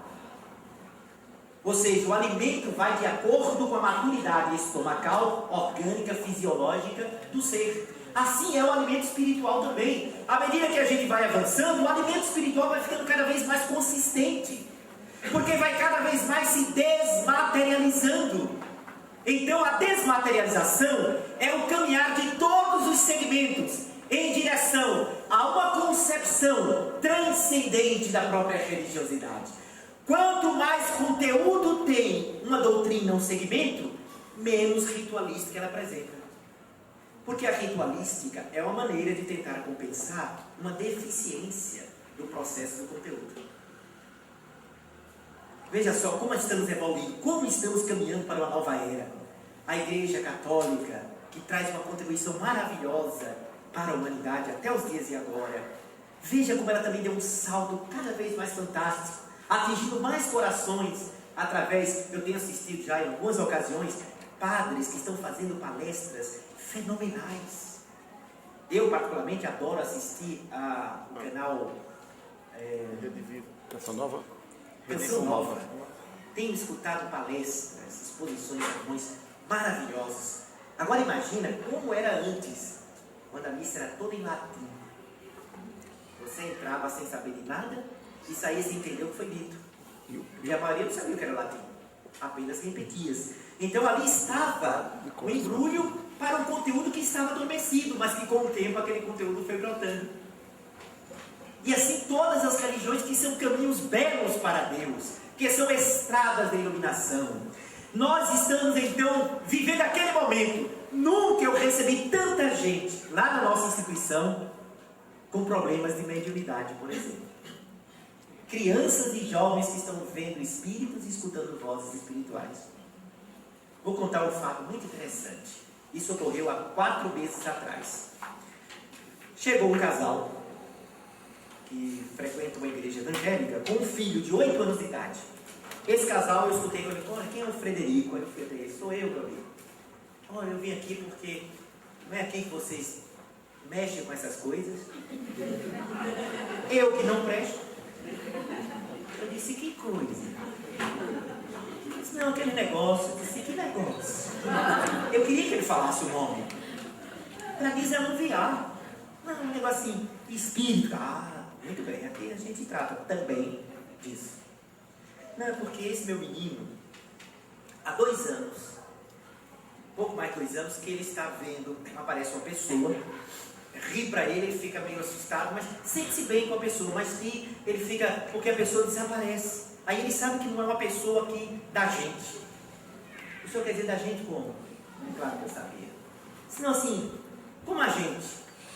[SPEAKER 1] Ou seja, o alimento vai de acordo com a maturidade estomacal, orgânica, fisiológica do ser. Assim é o alimento espiritual também. À medida que a gente vai avançando, o alimento espiritual vai ficando cada vez mais consistente, porque vai cada vez mais se desmaterializando. Então a desmaterialização é o caminhar de todos os segmentos em direção a uma concepção transcendente da própria religiosidade. Quanto mais conteúdo tem uma doutrina, um segmento, menos ritualística ela apresenta. Porque a ritualística é uma maneira de tentar compensar uma deficiência do processo do conteúdo. Veja só como estamos evoluindo, como estamos caminhando para uma nova era. A Igreja Católica, que traz uma contribuição maravilhosa para a humanidade até os dias de agora. Veja como ela também deu um salto cada vez mais fantástico, atingindo mais corações através, eu tenho assistido já em algumas ocasiões, padres que estão fazendo palestras fenomenais. Eu particularmente adoro assistir o canal
[SPEAKER 2] Canção Nova?
[SPEAKER 1] Canção Nova. Tenho escutado palestras, exposições, sermões maravilhosos. Agora imagina como era antes, quando a missa era toda em latim. Você entrava sem saber de nada e saía sem entender o que foi dito. E a maioria não sabia o que era latim, apenas repetia. Então ali estava o embrulho para um conteúdo que estava adormecido, mas que com o tempo aquele conteúdo foi brotando. E assim todas as religiões que são caminhos belos para Deus, que são estradas da iluminação. Nós estamos então vivendo aquele momento. Nunca eu recebi tanta gente lá na nossa instituição com problemas de mediunidade, por exemplo. Crianças e jovens que estão vendo espíritos e escutando vozes espirituais. Vou contar um fato muito interessante. Isso ocorreu há 4 meses atrás. Chegou um casal que frequenta uma igreja evangélica com um filho de 8 anos de idade. Esse casal, eu escutei quando ele falou: quem é o Frederico? Aí eu falei para ele: sou eu, meu amigo. Olha, eu vim aqui porque não é aqui que vocês mexem com essas coisas. Eu que não presto. Eu disse: que coisa? Ele disse: não, aquele negócio. Eu disse: que negócio? Eu queria que ele falasse o nome para desanuviar. Não, um negócio assim, espírito. Ah, muito bem, aqui a gente trata também disso. Não, é porque esse meu menino, há 2 anos, pouco mais de 2 anos, que ele está vendo, aparece uma pessoa, ri para ele, ele fica meio assustado, mas sente-se bem com a pessoa, mas ri, ele fica, porque a pessoa desaparece. Aí ele sabe que não é uma pessoa aqui da gente. O senhor quer dizer da gente como? Claro que eu sabia. Senão assim, como a gente?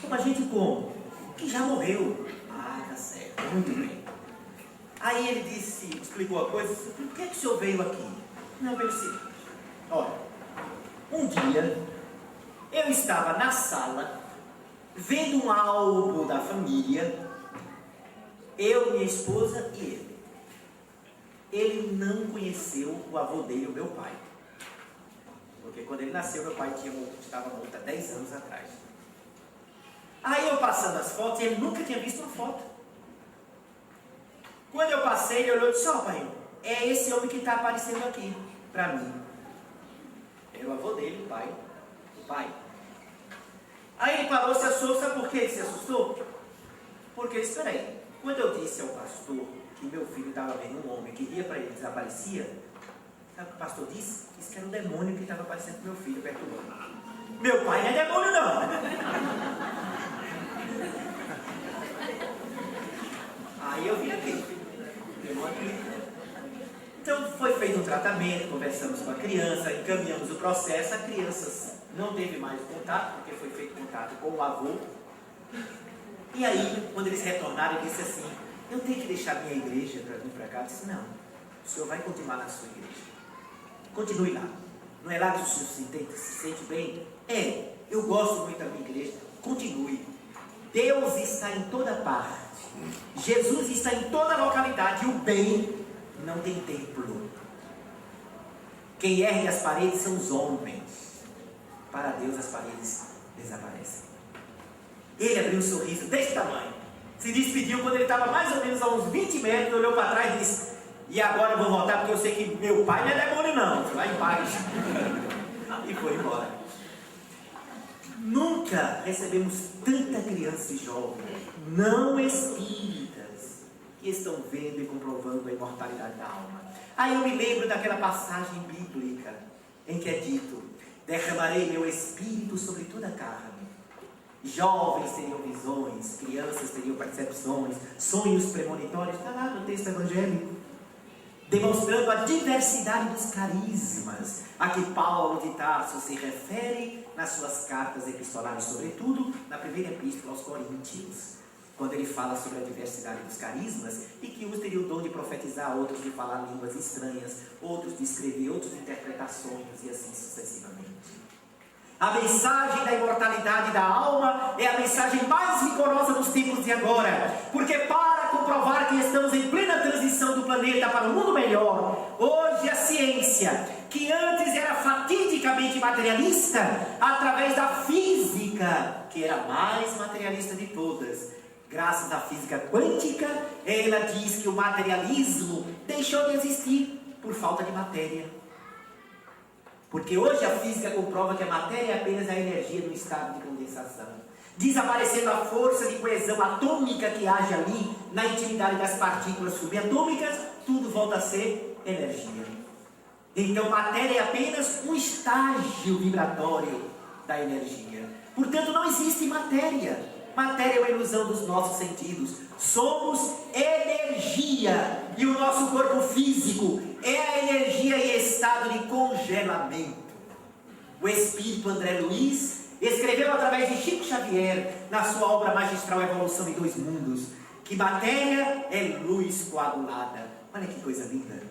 [SPEAKER 1] Como a gente como? Que já morreu. Ah, tá certo, muito bem. Aí ele disse, explicou a coisa, por que o senhor veio aqui? Não, veio o seguinte: olha, um dia eu estava na sala vendo um álbum da família, eu, minha esposa e ele. Ele não conheceu o avô dele, o meu pai, porque quando ele nasceu, meu pai estava morto há 10 anos atrás. Aí eu passando as fotos, ele nunca tinha visto uma foto. Quando eu passei, ele olhou e disse: ó, pai, é esse homem que está aparecendo aqui para mim. Era o avô dele, o pai. Aí ele parou, se assustou. Sabe por que ele se assustou? Porque ele disse: peraí, quando eu disse ao pastor que meu filho estava vendo um homem que ria para ele e desaparecia, sabe o que o pastor disse? Disse que era um demônio que estava aparecendo com meu filho, perturbando. Meu pai não é demônio, não. Aí eu vim aqui. Então foi feito um tratamento, conversamos com a criança, encaminhamos o processo. A criança não teve mais contato, porque foi feito contato com o avô. E aí, quando eles retornaram, ele disse assim: eu tenho que deixar minha igreja para vir para cá. Eu disse: não, o senhor vai continuar na sua igreja. Continue lá. Não é lá que o senhor se sente bem? É, eu gosto muito da minha igreja. Continue. Deus está em toda parte. Jesus está em toda localidade. E o bem não tem templo. Quem ergue as paredes são os homens. Para Deus as paredes desaparecem. Ele abriu um sorriso desse tamanho, se despediu quando ele estava mais ou menos a uns 20 metros, olhou para trás e disse: e agora eu vou voltar porque eu sei que meu pai não é demônio não, vai em paz. E foi embora. Nunca recebemos tanta criança e jovem, não espíritas, que estão vendo e comprovando a imortalidade da alma. Aí eu me lembro daquela passagem bíblica em que é dito: derramarei meu espírito sobre toda a carne. Jovens teriam visões, crianças teriam percepções, sonhos premonitórios. Está lá no texto evangélico, demonstrando a diversidade dos carismas a que Paulo de Tarso se refere nas suas cartas epistolares, sobretudo na primeira epístola aos Coríntios. quando ele fala sobre a diversidade dos carismas, e que uns teriam o dom de profetizar, outros de falar línguas estranhas, outros de escrever, outros de interpretar sonhos, e assim sucessivamente. A mensagem da imortalidade da alma é a mensagem mais vigorosa dos tempos de agora, porque para comprovar que estamos em plena transição do planeta para um mundo melhor, hoje a ciência, que antes era fatidicamente materialista, através da física, que era a mais materialista de todas, graças à física quântica, ela diz que o materialismo deixou de existir por falta de matéria. Porque hoje a física comprova que a matéria é apenas a energia do estado de condensação. Desaparecendo a força de coesão atômica que age ali na intimidade das partículas subatômicas, tudo volta a ser energia. Então matéria é apenas um estágio vibratório da energia. Portanto, não existe matéria. Matéria é uma ilusão dos nossos sentidos. Somos energia. E o nosso corpo físico é a energia em estado de congelamento. O espírito André Luiz escreveu através de Chico Xavier, na sua obra magistral Evolução em Dois Mundos, que matéria é luz coagulada. Olha que coisa linda.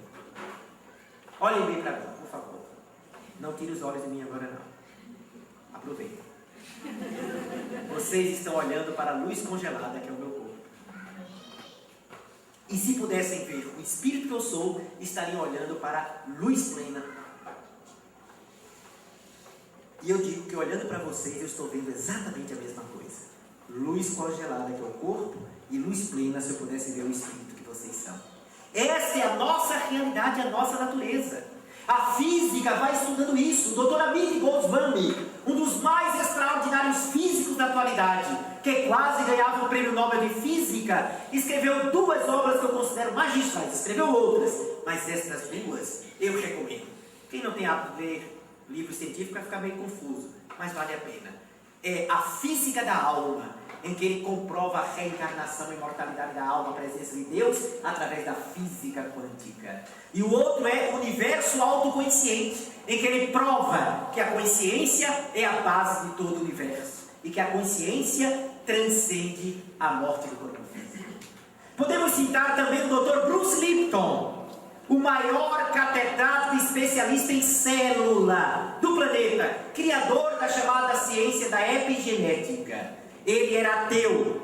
[SPEAKER 1] Olhem bem para mim, por favor. Não tire os olhos de mim agora não. Aproveita. Vocês estão olhando para a luz congelada que é o meu corpo. E se pudessem ver o espírito que eu sou, estariam olhando para a luz plena. E eu digo que olhando para vocês, eu estou vendo exatamente a mesma coisa. Luz congelada que é o corpo e luz plena se eu pudesse ver o espírito que vocês são. Essa é a nossa realidade, a nossa natureza. A física vai estudando isso. O Dr. Amit Goswami, um dos mais extraordinários físicos da atualidade, que quase ganhava o prêmio Nobel de Física, escreveu 2 obras que eu considero magistrais. Escreveu outras, mas essas 2 eu recomendo. Quem não tem hábito de ler livro científico vai ficar meio confuso, mas vale a pena. É A Física da Alma, em que ele comprova a reencarnação e imortalidade da alma, a presença de Deus, através da física quântica. E o outro é o Universo Autoconsciente, em que ele prova que a consciência é a base de todo o universo, e que a consciência transcende a morte do corpo físico. Podemos citar também o Dr. Bruce Lipton, o maior catedrático especialista em célula do planeta, criador da chamada ciência da epigenética. Ele era ateu.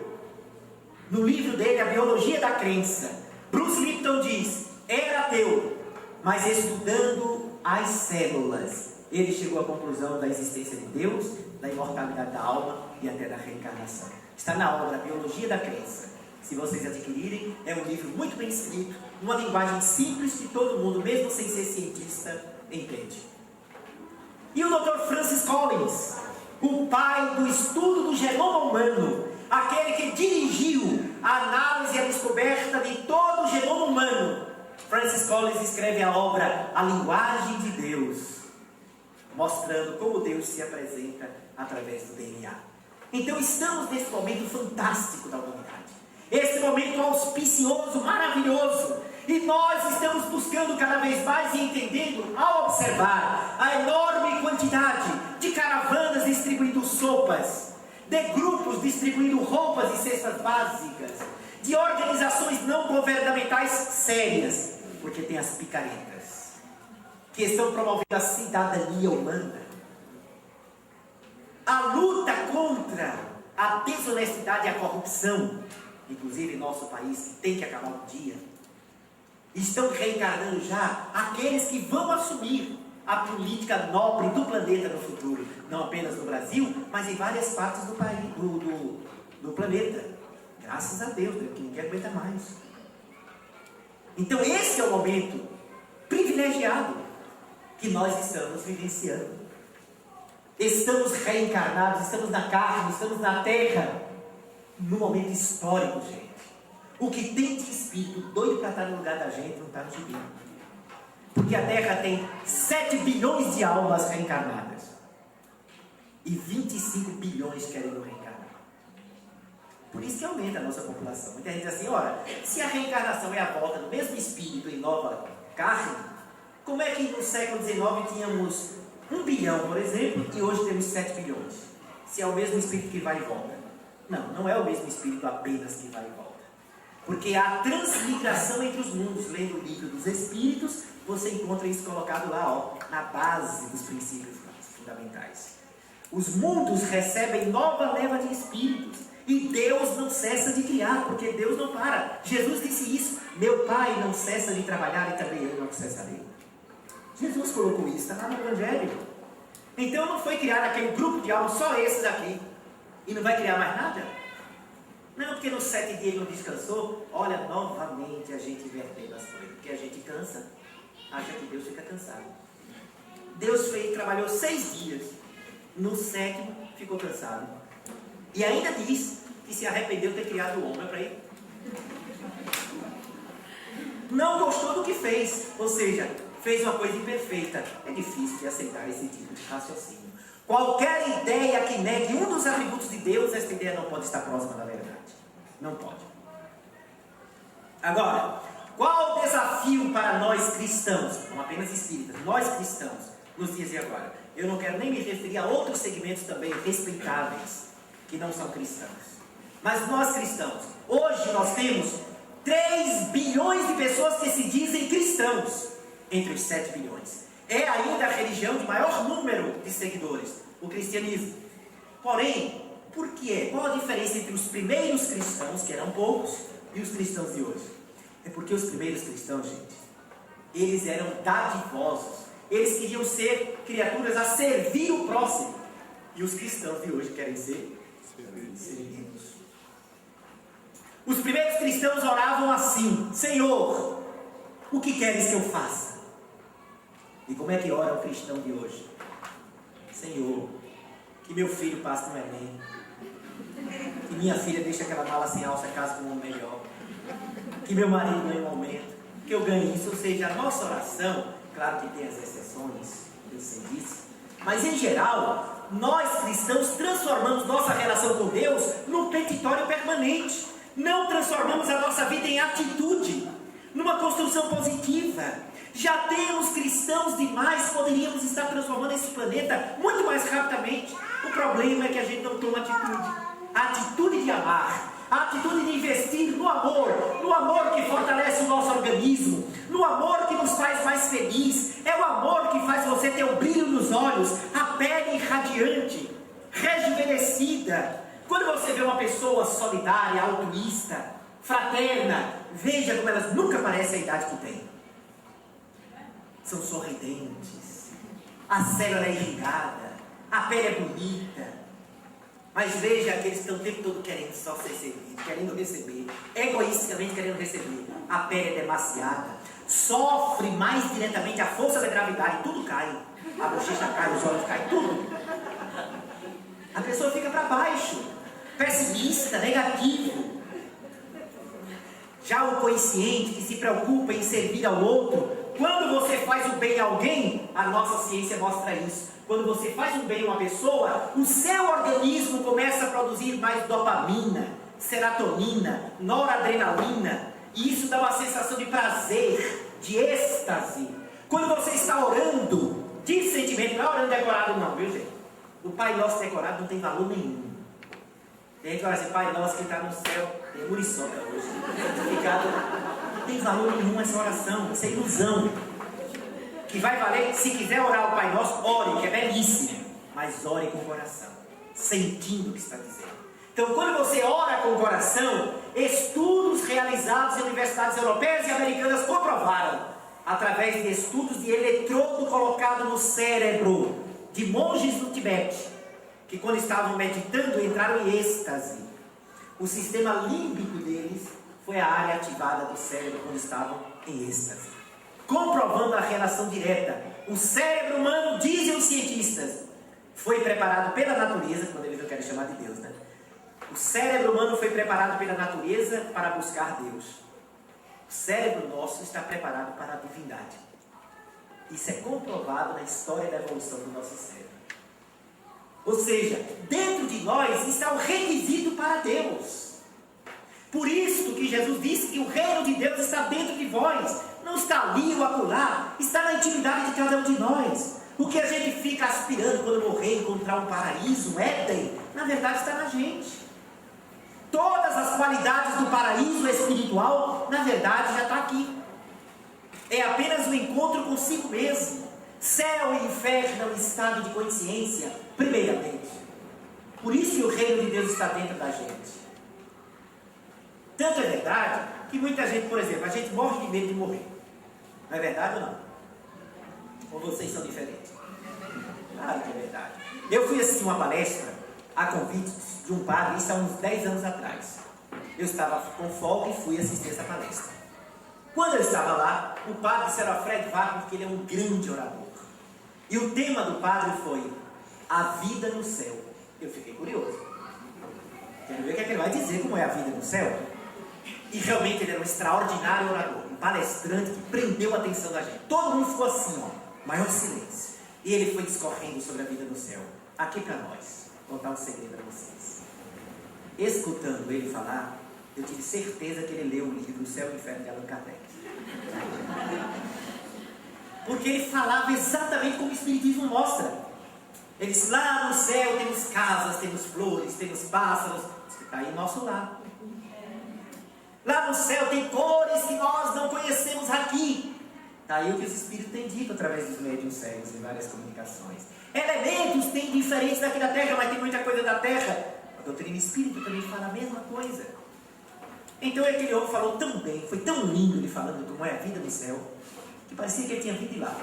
[SPEAKER 1] No livro dele, A Biologia da Crença, Bruce Lipton diz, era ateu, mas estudando as células, ele chegou à conclusão da existência de Deus, da imortalidade da alma e até da reencarnação. Está na obra A Biologia da Crença. Se vocês adquirirem, é um livro muito bem escrito, uma linguagem simples que todo mundo, mesmo sem ser cientista, entende. E o Dr. Francis Collins, o pai do estudo do genoma humano, aquele que dirigiu a análise e a descoberta de todo o genoma humano. Francis Collins escreve a obra A Linguagem de Deus, mostrando como Deus se apresenta através do DNA. Então estamos nesse momento fantástico da humanidade, esse momento auspicioso, maravilhoso, e nós estamos buscando cada vez mais e entendendo, ao observar a enorme quantidade de caravanas distribuindo sopas, de grupos distribuindo roupas e cestas básicas, de organizações não governamentais sérias, porque tem as picaretas, que estão promovendo a cidadania humana, a luta contra a desonestidade e a corrupção, inclusive em nosso país, que tem que acabar um dia. Estão reencarnando já aqueles que vão assumir a política nobre do planeta no futuro, não apenas no Brasil, mas em várias partes do país, do planeta. Graças a Deus, né? Que ninguém aguenta mais. Então esse é o momento privilegiado que nós estamos vivenciando. Estamos reencarnados, estamos na carne, estamos na terra, num momento histórico, gente. O que tem de espírito doido para estar no lugar da gente não está no gibi. Porque a Terra tem 7 bilhões de almas reencarnadas. E 25 bilhões querendo reencarnar. Por isso que aumenta a nossa população. Muita gente diz assim, ora, se a reencarnação é a volta do mesmo espírito em nova carne, como é que no século XIX tínhamos 1 bilhão, por exemplo, e hoje temos 7 bilhões? Se é o mesmo espírito que vai e volta. Não é o mesmo Espírito apenas que vai e volta. Porque há transmigração entre os mundos. Lendo o livro dos Espíritos, você encontra isso colocado lá, na base dos princípios fundamentais. Os mundos recebem nova leva de espíritos. E Deus não cessa de criar, porque Deus não para. Jesus disse isso: meu Pai não cessa de trabalhar e também eu não cessarei. Jesus colocou isso, está lá no Evangelho. Então não foi criar aquele grupo de almas, só esses aqui, e não vai criar mais nada? Não, porque nos 7 dias ele não descansou. Olha, novamente a gente invertendo as coisas, porque a gente cansa, acha que Deus fica cansado. Deus trabalhou 6 dias, no 7º ficou cansado, e ainda diz que se arrependeu de ter criado o homem. Para ele não gostou do que fez, ou seja, fez uma coisa imperfeita. É difícil de aceitar esse tipo de raciocínio. Qualquer ideia que negue um dos atributos de Deus, essa ideia não pode estar próxima da verdade. Não pode. Agora, qual o desafio para nós cristãos, não apenas espíritas, nós cristãos, nos dias de agora? Eu não quero nem me referir a outros segmentos também respeitáveis, que não são cristãos. Mas nós cristãos, hoje nós temos 3 bilhões de pessoas que se dizem cristãos, entre os 7 bilhões. É ainda a religião de maior número de seguidores, o cristianismo. Porém, por que é? Qual a diferença entre os primeiros cristãos, que eram poucos, e os cristãos de hoje? É porque os primeiros cristãos, gente, eles eram dadivosos. Eles queriam ser criaturas a servir o próximo. E os cristãos de hoje querem ser servidos. Os primeiros cristãos oravam assim: Senhor, o que queres que eu faça? E como é que ora o cristão de hoje? Senhor, que meu filho passe no Enem, que minha filha deixe aquela mala sem alça casa com um homem melhor, que meu marido ganhe um aumento, que eu ganhe isso. Ou seja, a nossa oração, claro que tem as exceções, eu sei disso, mas em geral, nós cristãos transformamos nossa relação com Deus num petitório permanente. Não transformamos a nossa vida em atitude, numa construção positiva. Já temos cristãos demais, poderíamos estar transformando esse planeta muito mais rapidamente. O problema é que a gente não toma atitude. A atitude de amar, a atitude de investir no amor que fortalece o nosso organismo, no amor que nos faz mais feliz. É o amor que faz você ter um brilho nos olhos, a pele radiante, rejuvenescida. Quando você vê uma pessoa solidária, altruísta, fraterna, veja como elas nunca parecem a idade que têm. São sorridentes, a célula é irrigada, a pele é bonita. Mas veja aqueles que estão o tempo todo querendo só ser servido, querendo receber, egoisticamente querendo receber. A pele é demasiada, sofre mais diretamente a força da gravidade, tudo cai. A bochecha cai, os olhos caem, tudo. A pessoa fica para baixo, pessimista, negativo. Já o consciente, que se preocupa em servir ao outro, quando você faz o bem a alguém, a nossa ciência mostra isso. Quando você faz um bem a uma pessoa, o seu organismo começa a produzir mais dopamina, serotonina, noradrenalina, e isso dá uma sensação de prazer, de êxtase. Quando você está orando, de sentimento, não é orando decorado não, viu gente? O Pai Nosso decorado não tem valor nenhum. Tem gente que fala assim: Pai Nosso que está no céu, tem muriçoca hoje, não tem valor nenhum essa oração, essa ilusão. Que vai valer, se quiser orar o Pai Nosso, ore, que é belíssimo, mas ore com o coração, sentindo o que está dizendo. Então, quando você ora com o coração, estudos realizados em universidades europeias e americanas comprovaram, através de estudos de eletrodo colocado no cérebro de monges do Tibete, que quando estavam meditando entraram em êxtase. O sistema límbico deles foi a área ativada do cérebro quando estavam em êxtase, comprovando a relação direta. O cérebro humano, dizem os cientistas, foi preparado pela natureza, quando eles não querem chamar de Deus, né? O cérebro humano foi preparado pela natureza para buscar Deus. O cérebro nosso está preparado para a divindade. Isso é comprovado na história da evolução do nosso cérebro. Ou seja, dentro de nós está o requisito para Deus. Por isso que Jesus disse que o reino de Deus está dentro de vós. Não está ali ou acolá, está na intimidade de cada um de nós. O que a gente fica aspirando quando morrer, encontrar um paraíso, um Éden, na verdade está na gente. das qualidades do paraíso espiritual, na verdade já está aqui. É apenas um encontro consigo mesmo. Céu e inferno é um estado de consciência, primeiramente. Por isso que o reino de Deus está dentro da gente. Tanto é verdade que muita gente, por exemplo, a gente morre de medo de morrer. Não é verdade ou não? Ou vocês são diferentes? Claro que é verdade. Eu fui assistir uma palestra a convite de um padre, isso há uns 10 anos atrás. Eu estava com folga e fui assistir essa palestra. Quando eu estava lá, o padre disse era Fred Wagner, porque ele é um grande orador. E o tema do padre foi a vida no céu. Eu fiquei curioso. Quero ver o que é que ele vai dizer, como é a vida no céu. E realmente ele era um extraordinário orador, um palestrante que prendeu a atenção da gente. Todo mundo ficou assim, ó, maior silêncio. E ele foi discorrendo sobre a vida no céu. Aqui para nós, vou contar um segredo para vocês. Escutando ele falar, eu tive certeza que ele leu o livro O Céu e o Inferno de Allan Kardec. Porque ele falava exatamente como o Espiritismo mostra. Ele disse, lá no céu temos casas, temos flores, temos pássaros. Está aí nosso lar. Lá no céu tem cores que nós não conhecemos aqui. Está aí o que os Espíritos têm dito através dos médiuns cegos em várias comunicações. Elementos tem diferentes daqui da Terra, mas tem muita coisa da Terra. A doutrina espírita também fala a mesma coisa. Então aquele homem falou tão bem, foi tão lindo ele falando como é a vida no céu, que parecia que ele tinha vindo de lá.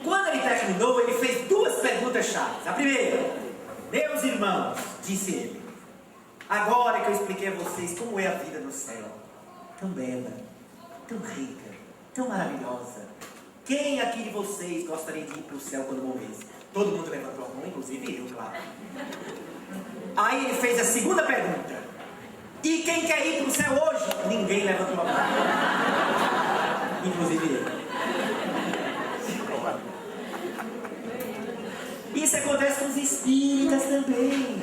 [SPEAKER 1] Quando ele terminou, ele fez 2 perguntas chaves. A primeira, meus irmãos, disse ele, agora que eu expliquei a vocês como é a vida no céu, tão bela, tão rica, tão maravilhosa, quem aqui de vocês gostaria de ir para o céu quando morresse? Todo mundo levantou a mão, inclusive eu, claro. Aí ele fez a segunda pergunta, e quem quer ir para o céu hoje? Ninguém levantou a mão, inclusive eu. Isso acontece com os espíritas também.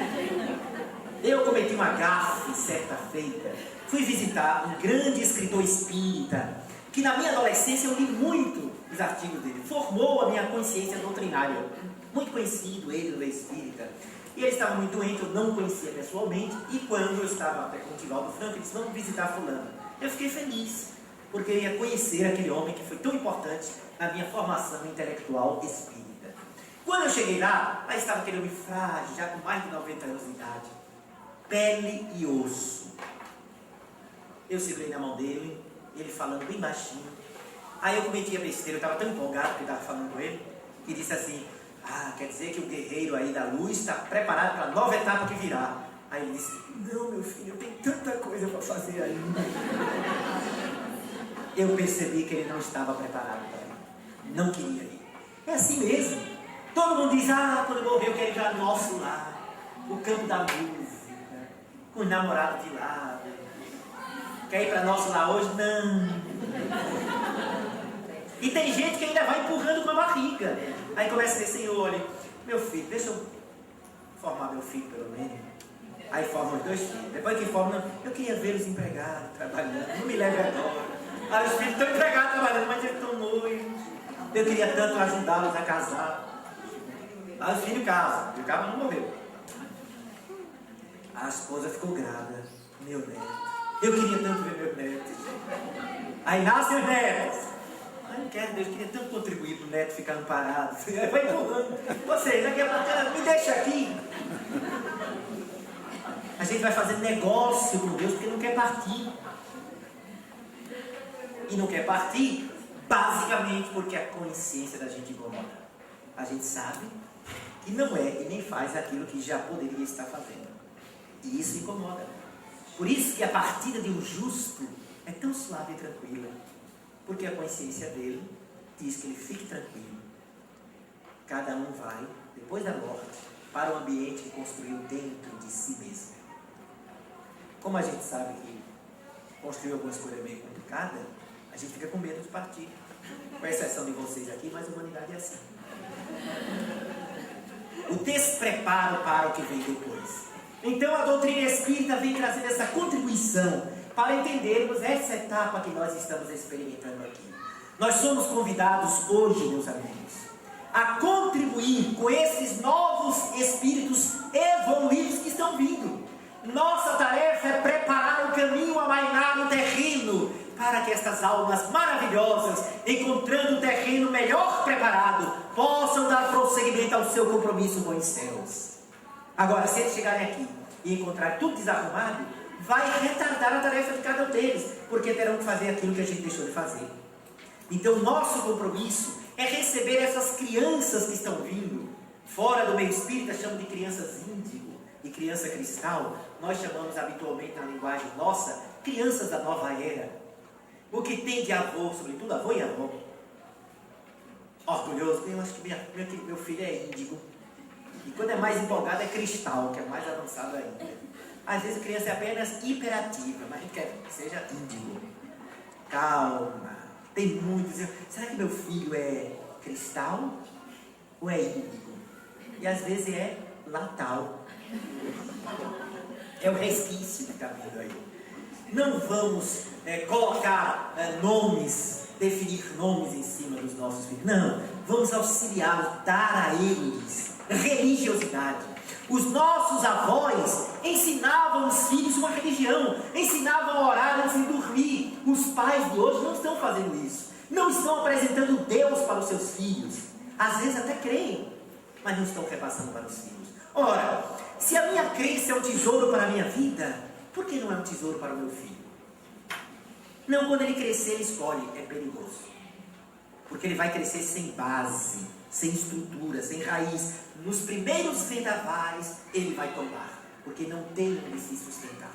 [SPEAKER 1] Eu cometi uma gafe certa feita. Fui visitar um grande escritor espírita, que na minha adolescência eu li muito os artigos dele. Formou a minha consciência doutrinária. Muito conhecido ele no meio espírita. E ele estava muito doente, eu não o conhecia pessoalmente. E quando eu estava até com o Divaldo Franco, ele disse, vamos visitar fulano. Eu fiquei feliz, porque eu ia conhecer aquele homem que foi tão importante na minha formação intelectual espírita. Quando eu cheguei lá estava aquele homem frágil, já com mais de 90 anos de idade, pele e osso. Eu segurei na mão dele, ele falando bem baixinho. Aí eu cometi a besteira, eu estava tão empolgado que eu estava falando com ele, que disse assim, quer dizer que o guerreiro aí da luz está preparado para a nova etapa que virá. Aí ele disse, não meu filho, eu tenho tanta coisa para fazer ainda. Eu percebi que ele não estava preparado para ir, não queria ir. É assim mesmo. Todo mundo diz, quando eu morrer eu quero ir para nosso lar, o campo da música, com os namorados de lado. Quer ir para nosso lar hoje? Não. E tem gente que ainda vai empurrando com a barriga. Aí começa a dizer, Senhor, olha, meu filho, deixa eu formar meu filho pelo menos. Aí formam os 2 filhos. Depois que formam, eu queria ver os empregados trabalhando, não me leve agora. Aí os filhos estão empregados trabalhando, mas eles estão noivos. Eu queria tanto ajudá-los a casar. Aí os filhos casam, e o cara não morreu. A esposa ficou grávida, meu neto. Eu queria tanto ver meu neto. Aí nascem os netos. Ai, não quero, Deus, queria tanto contribuir para o neto ficar parado. Vai empurrando. Você, daqui a pouco, me deixa aqui. A gente vai fazer negócio com Deus porque não quer partir. E não quer partir, basicamente porque a consciência da gente incomoda. A gente sabe que não é e nem faz aquilo que já poderia estar fazendo. E isso incomoda. Por isso que a partida de um justo é tão suave e tranquila. Porque a consciência dele diz que ele fique tranquilo. Cada um vai, depois da morte, para o ambiente que construiu dentro de si mesmo. Como a gente sabe que construiu alguma escolha meio complicada, a gente fica com medo de partir. Com exceção de vocês aqui, mas a humanidade é assim. O despreparo para o que vem depois. Então a doutrina espírita vem trazer essa contribuição para entendermos essa etapa que nós estamos experimentando aqui. Nós somos convidados hoje, meus amigos, a contribuir com esses novos espíritos evoluídos que estão vindo. Nossa tarefa é preparar o caminho amainar no terreno, para que estas almas maravilhosas, encontrando um terreno melhor preparado, possam dar prosseguimento ao seu compromisso com os céus. Agora, se eles chegarem aqui e encontrar tudo desarrumado, vai retardar a tarefa de cada um deles, porque terão que fazer aquilo que a gente deixou de fazer. Então, o nosso compromisso é receber essas crianças que estão vindo. Fora do meio espírita, chamam de crianças índigo e criança cristal. Nós chamamos habitualmente, na linguagem nossa, crianças da nova era. O que tem de avô, sobretudo avô e avó, orgulhoso, eu acho que meu filho é índigo. E quando é mais empolgado é cristal, que é mais avançado ainda. Às vezes a criança é apenas hiperativa, mas a gente quer que seja índigo. Calma, tem muitos. Será que meu filho é cristal ou é índigo? E às vezes é latal. É o resquício que está vindo aí. Não vamos colocar nomes, definir nomes em cima dos nossos filhos. Não, vamos auxiliá-los, dar a eles religiosidade. Os nossos avós ensinavam os filhos uma religião, ensinavam a orar antes de dormir. Os pais de hoje não estão fazendo isso. Não estão apresentando Deus para os seus filhos. Às vezes até creem, mas não estão repassando para os filhos. Ora, se a minha crença é um tesouro para a minha vida, por que não é um tesouro para o meu filho? Não, quando ele crescer, ele escolhe, é perigoso. Porque ele vai crescer sem base, sem estrutura, sem raiz. Nos primeiros vendavais, ele vai tombar, porque não tem onde se sustentar.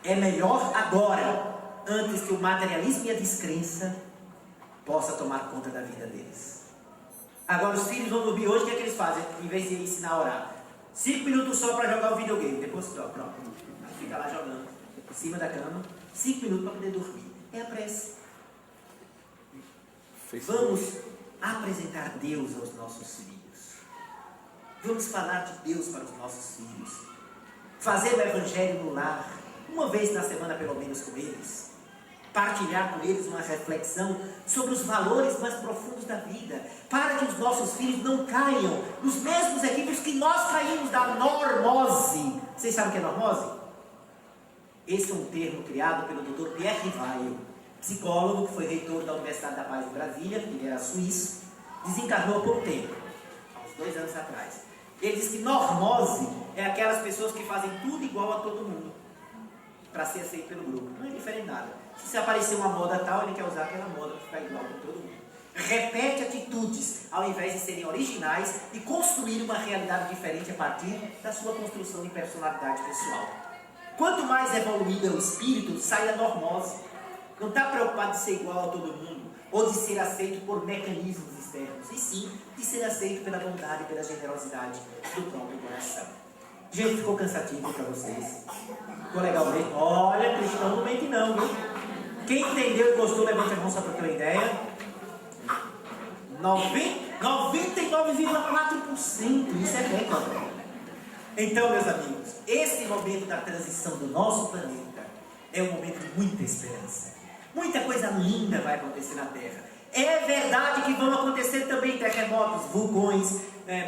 [SPEAKER 1] É melhor agora, antes que o materialismo e a descrença possa tomar conta da vida deles. Agora, os filhos vão dormir hoje, o que é que eles fazem? Em vez de ensinar a orar, 5 minutos só para jogar o videogame, depois pronto. Fica lá jogando, em cima da cama, 5 minutos para poder dormir. É a prece. Vamos apresentar Deus aos nossos filhos. Vamos falar de Deus para os nossos filhos. Fazer o evangelho no lar, uma vez na semana pelo menos com eles. Partilhar com eles uma reflexão sobre os valores mais profundos da vida, para que os nossos filhos não caiam nos mesmos equívocos que nós caímos da normose. Vocês sabem o que é normose? Esse é um termo criado pelo Dr. Pierre Rivail, psicólogo que foi reitor da Universidade da Paz de Brasília, ele era suíço, desencarnou há pouco tempo, há uns 2 anos atrás. Ele diz que normose é aquelas pessoas que fazem tudo igual a todo mundo, para ser aceito pelo grupo. Não é diferente nada. Se aparecer uma moda tal, ele quer usar aquela moda para ficar igual com todo mundo. Repete atitudes, ao invés de serem originais e construir uma realidade diferente a partir da sua construção de personalidade pessoal. Quanto mais evoluído é o espírito, sai da normose. Não está preocupado de ser igual a todo mundo, ou de ser aceito por mecanismos externos, e sim de ser aceito pela bondade e pela generosidade do próprio coração. Gente, ficou cansativo para vocês? Ficou legal mesmo? Olha, cristão não mente não, viu? Quem entendeu e gostou, levante a mão só para ter uma ideia. 99,4%, isso é bem, Cláudio. Então, meus amigos, esse momento da transição do nosso planeta é um momento de muita esperança. Muita coisa linda vai acontecer na Terra. É verdade que vão acontecer também terremotos, vulcões,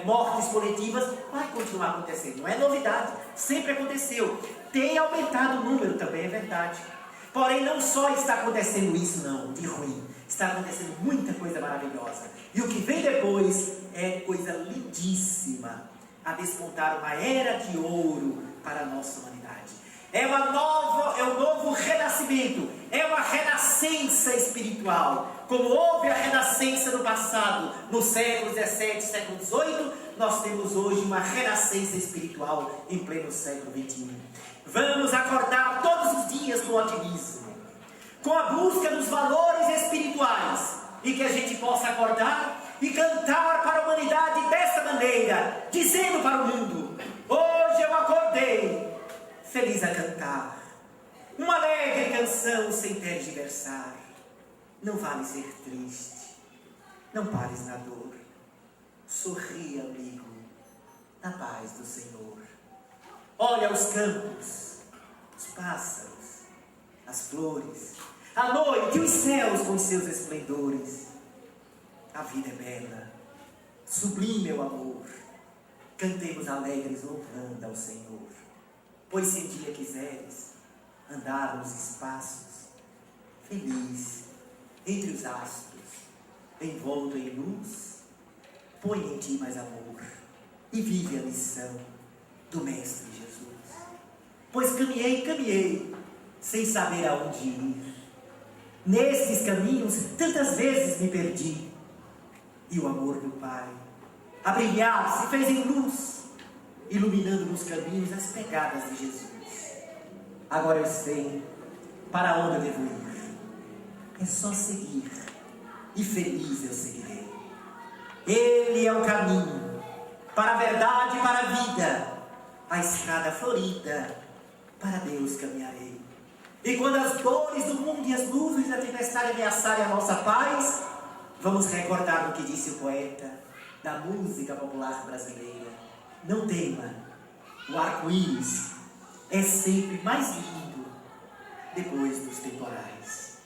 [SPEAKER 1] mortes coletivas. Vai continuar acontecendo, não é novidade, sempre aconteceu. Tem aumentado o número também, é verdade. Porém, não só está acontecendo isso não, de ruim. Está acontecendo muita coisa maravilhosa. E o que vem depois é coisa lindíssima, a despontar uma era de ouro para a nossa humanidade. É um novo renascimento, é uma renascença espiritual. Como houve a renascença no passado, no século XVII, século XVIII, nós temos hoje uma renascença espiritual em pleno século XXI. Vamos acordar todos os dias com otimismo, com a busca dos valores espirituais, e que a gente possa acordar e cantar para a humanidade dessa maneira, dizendo para o mundo: hoje eu acordei feliz a cantar, uma alegre canção sem tergiversar. Não vale ser triste, não pares na dor, sorri, amigo, na paz do Senhor. Olha os campos, os pássaros, as flores, a noite e os céus com seus esplendores. A vida é bela, sublime é o amor. Cantemos alegres louvando ao Senhor. Pois se um dia quiseres andar nos espaços, feliz, entre os astros, envolto em luz, põe em ti mais amor e vive a lição do Mestre Jesus. Pois caminhei, sem saber aonde ir. Nesses caminhos, tantas vezes me perdi. E o amor do Pai, a brilhar, se fez em luz, iluminando nos caminhos as pegadas de Jesus. Agora eu sei para onde eu devo ir. É só seguir, e feliz eu seguirei. Ele é o caminho para a verdade e para a vida, a estrada florida, para Deus caminharei. E quando as dores do mundo e as nuvens da tempestade ameaçarem a nossa paz, vamos recordar o que disse o poeta da música popular brasileira: não tema, o arco-íris é sempre mais lindo depois dos temporais.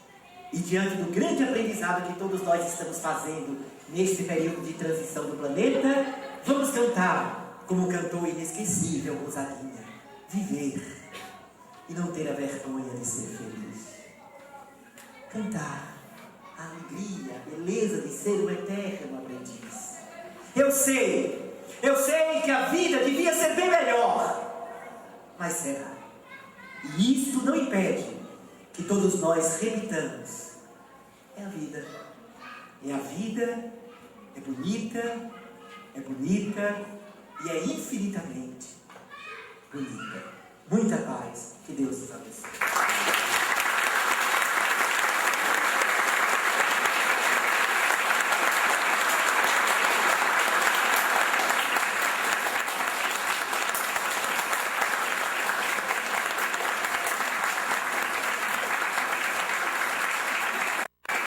[SPEAKER 1] E diante do grande aprendizado que todos nós estamos fazendo neste período de transição do planeta, vamos cantar como cantou inesquecível Gonzaguinha: viver e não ter a vergonha de ser feliz. Cantar a alegria, a beleza de ser um eterno aprendiz. Eu sei que a vida devia ser bem melhor, mas será. E isto não impede que todos nós repitamos: é a vida. E a vida é bonita e é infinitamente bonita. Muita paz. Que Deus nos abençoe.